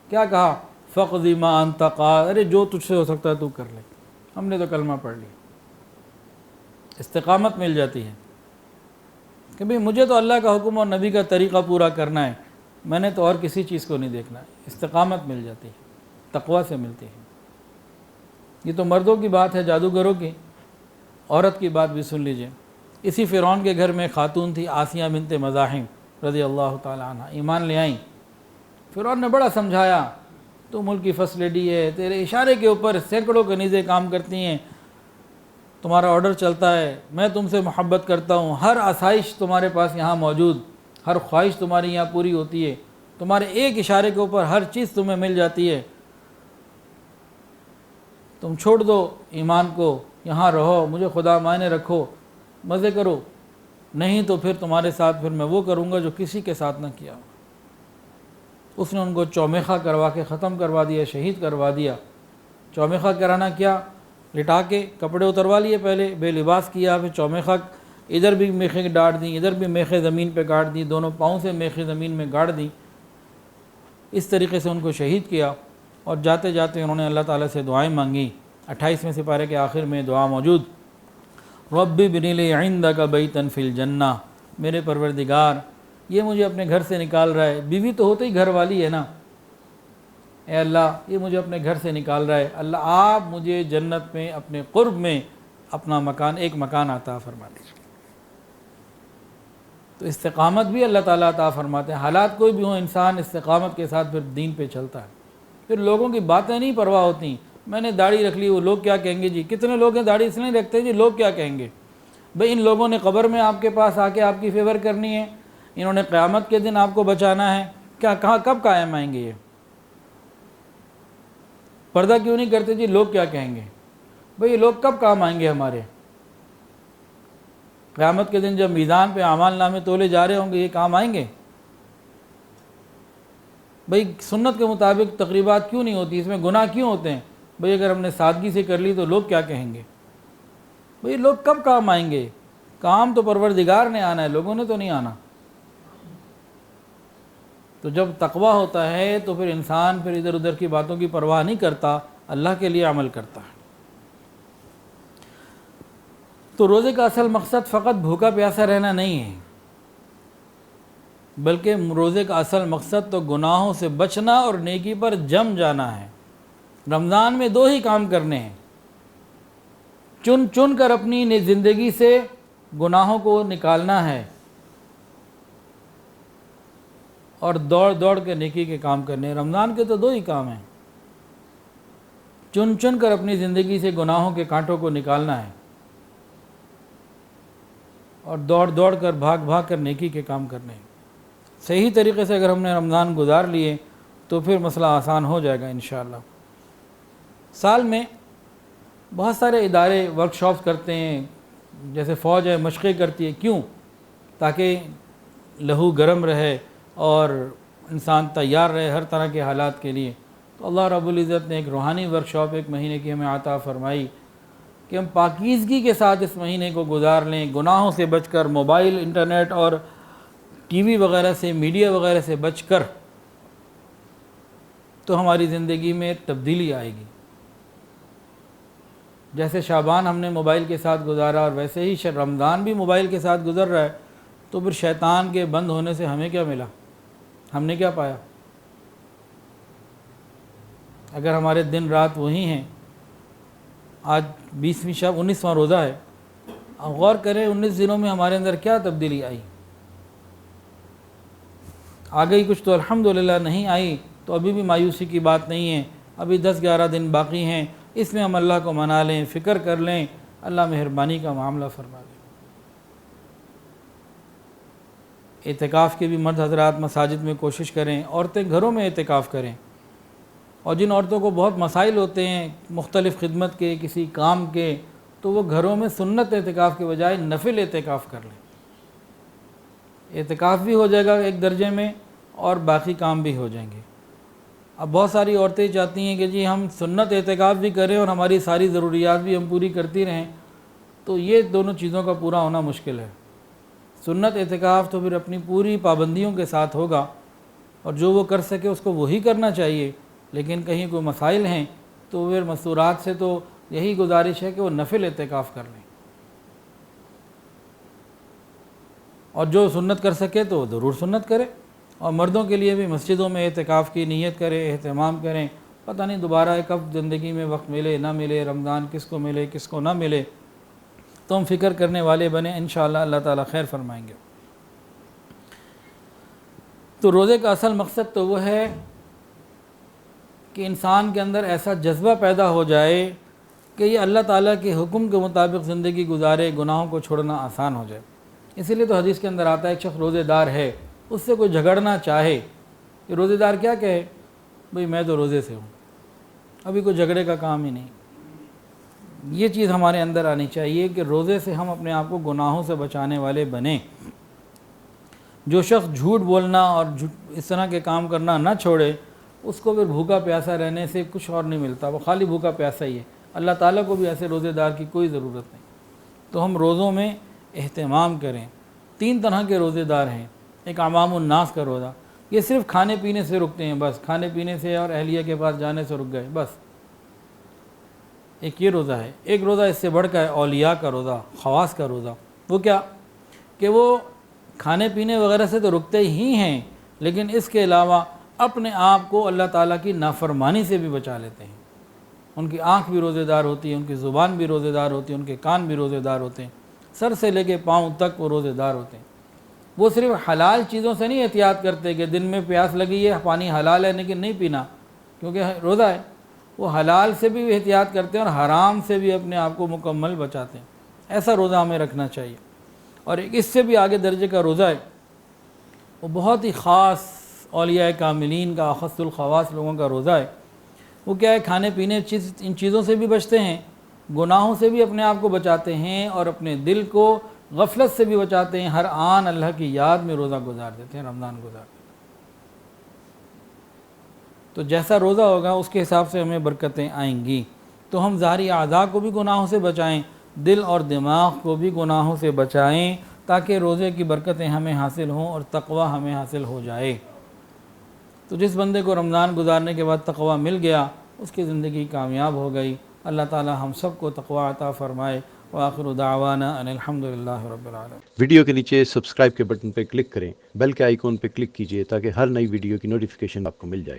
کیا کہا؟ فقض ما انت قاض، ارے جو تجھ سے ہو سکتا ہے تو کر لے. ہم نے تو کلمہ پڑھ لیا. استقامت مل جاتی ہے کہ بھئی مجھے تو اللہ کا حکم اور نبی کا طریقہ پورا کرنا ہے، میں نے تو اور کسی چیز کو نہیں دیکھنا ہے. استقامت مل جاتی ہے، تقوی سے ملتی ہے. یہ تو مردوں کی بات ہے، جادوگروں کی. عورت کی بات بھی سن لیجئے. اسی فرعون کے گھر میں خاتون تھی آسیہ بنت مزاحم رضی اللہ تعالی عنہ، ایمان لے آئیں. فرعون نے بڑا سمجھایا، تو ملک کی فرسٹ لیڈی ہے، تیرے اشارے کے اوپر سینکڑوں کنیزیں کام کرتی ہیں، تمہارا آرڈر چلتا ہے، میں تم سے محبت کرتا ہوں، ہر آسائش تمہارے پاس یہاں موجود، ہر خواہش تمہاری یہاں پوری ہوتی ہے، تمہارے ایک اشارے کے اوپر ہر چیز تمہیں مل جاتی ہے. تم چھوڑ دو ایمان کو، یہاں رہو، مجھے خدا مانے رکھو، مزے کرو، نہیں تو پھر تمہارے ساتھ پھر میں وہ کروں گا جو کسی کے ساتھ نہ کیا. اس نے ان کو چومیخہ کروا کے ختم کروا دیا، شہید کروا دیا. چومیخہ کرانا کیا؟ لٹا کے کپڑے اتروا لیے، پہلے بے لباس کیا، پھر چومیخہ ادھر بھی میخیں ڈاڑ دیں، ادھر بھی میخیں زمین پہ گاڑ دیں، دونوں پاؤں سے میخیں زمین میں گاڑ دیں. اس طریقے سے ان کو شہید کیا. اور جاتے جاتے انہوں نے اللہ تعالیٰ سے دعائیں مانگی. 28ویں سپارے کے آخر میں دعا موجود، رب ابن لی عندک بیتا فی الجنہ، میرے پروردگار یہ مجھے اپنے گھر سے نکال رہا ہے، بیوی تو ہوتے ہی گھر والی ہے نا، اے اللہ یہ مجھے اپنے گھر سے نکال رہا ہے، اللہ آپ مجھے جنت میں اپنے قرب میں اپنا مکان، ایک مکان عطا فرما دیجیے. تو استقامت بھی اللہ تعالیٰ عطا فرماتے ہیں. حالات کوئی بھی ہوں، انسان استقامت کے ساتھ پھر دین پہ چلتا ہے. پھر لوگوں کی باتیں نہیں پرواہ ہوتی، میں نے داڑھی رکھ لی، وہ لوگ کیا کہیں گے جی. کتنے لوگ ہیں داڑھی اس لیے نہیں رکھتے جی لوگ کیا کہیں گے. بھئی ان لوگوں نے قبر میں آپ کے پاس آ کے آپ کی فیور کرنی ہے، انہوں نے قیامت کے دن آپ کو بچانا ہے، کیا کہاں کب قائم آئیں گے یہ؟ پردہ کیوں نہیں کرتے جی لوگ کیا کہیں گے. بھئی یہ لوگ کب کام آئیں گے ہمارے؟ قیامت کے دن جب میزان پہ اعمال نامے تولے جا رہے ہوں گے، یہ کام آئیں گے؟ بھئی سنت کے مطابق تقریبات کیوں نہیں ہوتی، اس میں گناہ کیوں ہوتے ہیں؟ بھئی اگر ہم نے سادگی سے کر لی تو لوگ کیا کہیں گے. بھئی لوگ کب کام آئیں گے؟ کام تو پروردگار نے آنا ہے، لوگوں نے تو نہیں آنا. تو جب تقوی ہوتا ہے تو پھر انسان پھر ادھر ادھر کی باتوں کی پرواہ نہیں کرتا، اللہ کے لیے عمل کرتا ہے. تو روزے کا اصل مقصد فقط بھوکا پیاسا رہنا نہیں ہے، بلکہ روزے کا اصل مقصد تو گناہوں سے بچنا اور نیکی پر جم جانا ہے. رمضان میں 2 ہی کام کرنے ہیں، چن چن کر اپنی زندگی سے گناہوں کو نکالنا ہے اور دوڑ دوڑ کے نیکی کے کام کرنے ہیں. رمضان کے تو 2 ہی کام ہیں، چن چن کر اپنی زندگی سے گناہوں کے کانٹوں کو نکالنا ہے اور دوڑ دوڑ کر بھاگ بھاگ کر نیکی کے کام کرنے ہیں۔ صحیح طریقے سے اگر ہم نے رمضان گزار لیے تو پھر مسئلہ آسان ہو جائے گا انشاءاللہ۔ سال میں بہت سارے ادارے ورکشاپس کرتے ہیں، جیسے فوج ہے مشقیں کرتی ہے، کیوں؟ تاکہ لہو گرم رہے اور انسان تیار رہے ہر طرح کے حالات کے لیے۔ تو اللہ رب العزت نے ایک روحانی ورکشاپ ایک مہینے کی ہمیں عطا فرمائی کہ ہم پاکیزگی کے ساتھ اس مہینے کو گزار لیں، گناہوں سے بچ کر، موبائل، انٹرنیٹ اور ٹی وی وغیرہ سے، میڈیا وغیرہ سے بچ کر، تو ہماری زندگی میں تبدیلی آئے گی۔ جیسے شعبان ہم نے موبائل کے ساتھ گزارا اور ویسے ہی رمضان بھی موبائل کے ساتھ گزر رہا ہے، تو پھر شیطان کے بند ہونے سے ہمیں کیا ملا؟ ہم نے کیا پایا؟ اگر ہمارے دن رات وہی ہیں، آج 20ویں شب 19واں روزہ ہے، غور کریں 19 دنوں میں ہمارے اندر کیا تبدیلی آئی؟ آ گئی کچھ تو الحمدللہ، نہیں آئی تو ابھی بھی مایوسی کی بات نہیں ہے، ابھی 10-11 دن باقی ہیں، اس میں ہم اللہ کو منا لیں، فکر کر لیں، اللہ مہربانی کا معاملہ فرما دے۔ اعتکاف کے بھی مرد حضرات مساجد میں کوشش کریں، عورتیں گھروں میں اعتکاف کریں، اور جن عورتوں کو بہت مسائل ہوتے ہیں مختلف خدمت کے، کسی کام کے، تو وہ گھروں میں سنت اعتکاف کے بجائے نفل اعتکاف کر لیں۔ اعتکاف بھی ہو جائے گا ایک درجے میں اور باقی کام بھی ہو جائیں گے۔ اب بہت ساری عورتیں چاہتی ہیں کہ جی ہم سنت اعتکاف بھی کریں اور ہماری ساری ضروریات بھی ہم پوری کرتی رہیں، تو یہ دونوں چیزوں کا پورا ہونا مشکل ہے۔ سنت اعتکاف تو پھر اپنی پوری پابندیوں کے ساتھ ہوگا، اور جو وہ کر سکے اس کو وہی کرنا چاہیے، لیکن کہیں کوئی مسائل ہیں تو پھر مستورات سے تو یہی گزارش ہے کہ وہ نفل اعتکاف کر لیں، اور جو سنت کر سکے تو ضرور سنت کرے۔ اور مردوں کے لیے بھی مسجدوں میں اعتکاف کی نیت کریں، اہتمام کریں، پتہ نہیں دوبارہ کب زندگی میں وقت ملے نہ ملے، رمضان کس کو ملے کس کو نہ ملے، تو ہم فکر کرنے والے بنیں، انشاءاللہ اللہ تعالیٰ خیر فرمائیں گے۔ تو روزے کا اصل مقصد تو وہ ہے کہ انسان کے اندر ایسا جذبہ پیدا ہو جائے کہ یہ اللہ تعالیٰ کے حکم کے مطابق زندگی گزارے، گناہوں کو چھوڑنا آسان ہو جائے۔ اسی لیے تو حدیث کے اندر آتا ہے ایک شخص روزے دار ہے، اس سے کوئی جھگڑنا چاہے کہ روزے دار کیا کہے؟ بھئی میں تو روزے سے ہوں، ابھی کوئی جھگڑے کا کام ہی نہیں۔ یہ چیز ہمارے اندر آنی چاہیے کہ روزے سے ہم اپنے آپ کو گناہوں سے بچانے والے بنیں۔ جو شخص جھوٹ بولنا اور اس طرح کے کام کرنا نہ چھوڑے، اس کو پھر بھوکا پیاسا رہنے سے کچھ اور نہیں ملتا، وہ خالی بھوکا پیاسا ہی ہے۔ اللہ تعالیٰ کو بھی ایسے روزے دار کی کوئی ضرورت نہیں۔ تو ہم روزوں میں اہتمام کریں۔ 3 طرح کے روزے دار ہیں۔ ایک عوام الناس کا روزہ، یہ صرف کھانے پینے سے رکتے ہیں، بس کھانے پینے سے اور اہلیہ کے پاس جانے سے رک گئے بس، ایک یہ روزہ ہے۔ ایک روزہ اس سے بڑھ کر اولیاء کا روزہ، خواص کا روزہ۔ وہ کیا کہ وہ کھانے پینے وغیرہ سے تو رکتے ہی ہیں، لیکن اس کے علاوہ اپنے آپ کو اللہ تعالیٰ کی نافرمانی سے بھی بچا لیتے ہیں۔ ان کی آنکھ بھی روزے دار ہوتی ہے، ان کی زبان بھی روزے دار ہوتی ہے، ان کے کان بھی روزے دار ہوتے ہیں، سر سے لے کے پاؤں تک وہ روزے دار ہوتے ہیں۔ وہ صرف حلال چیزوں سے نہیں احتیاط کرتے کہ دن میں پیاس لگی ہے، پانی حلال ہے لیکن نہیں پینا کیونکہ روزہ ہے، وہ حلال سے بھی احتیاط کرتے ہیں اور حرام سے بھی اپنے آپ کو مکمل بچاتے ہیں۔ ایسا روزہ ہمیں رکھنا چاہیے۔ اور ایک اس سے بھی آگے درجے کا روزہ ہے، وہ بہت ہی خاص اولیاء کاملین کا، اخص الخواص لوگوں کا روزہ ہے۔ وہ کیا ہے؟ کھانے پینے ان چیزوں سے بھی بچتے ہیں، گناہوں سے بھی اپنے آپ کو بچاتے ہیں، اور اپنے دل کو غفلت سے بھی بچاتے ہیں۔ ہر آن اللہ کی یاد میں روزہ گزار دیتے ہیں، رمضان گزار دیتے ہیں۔ تو جیسا روزہ ہوگا اس کے حساب سے ہمیں برکتیں آئیں گی۔ تو ہم ظاہری اعضاء کو بھی گناہوں سے بچائیں، دل اور دماغ کو بھی گناہوں سے بچائیں، تاکہ روزے کی برکتیں ہمیں حاصل ہوں اور تقوی ہمیں حاصل ہو جائے۔ تو جس بندے کو رمضان گزارنے کے بعد تقوی مل گیا، اس کی زندگی کامیاب ہو گئی۔ اللہ تعالی ہم سب کو تقوی عطا فرمائے۔ وآخر دعوانا ان الحمدللہ رب العالمین۔
ویڈیو کے نیچے سبسکرائب کے بٹن پہ کلک کریں، بیل کے آئیکن پہ کلک کیجئے تاکہ ہر نئی ویڈیو کی نوٹیفیکیشن آپ کو مل جائے۔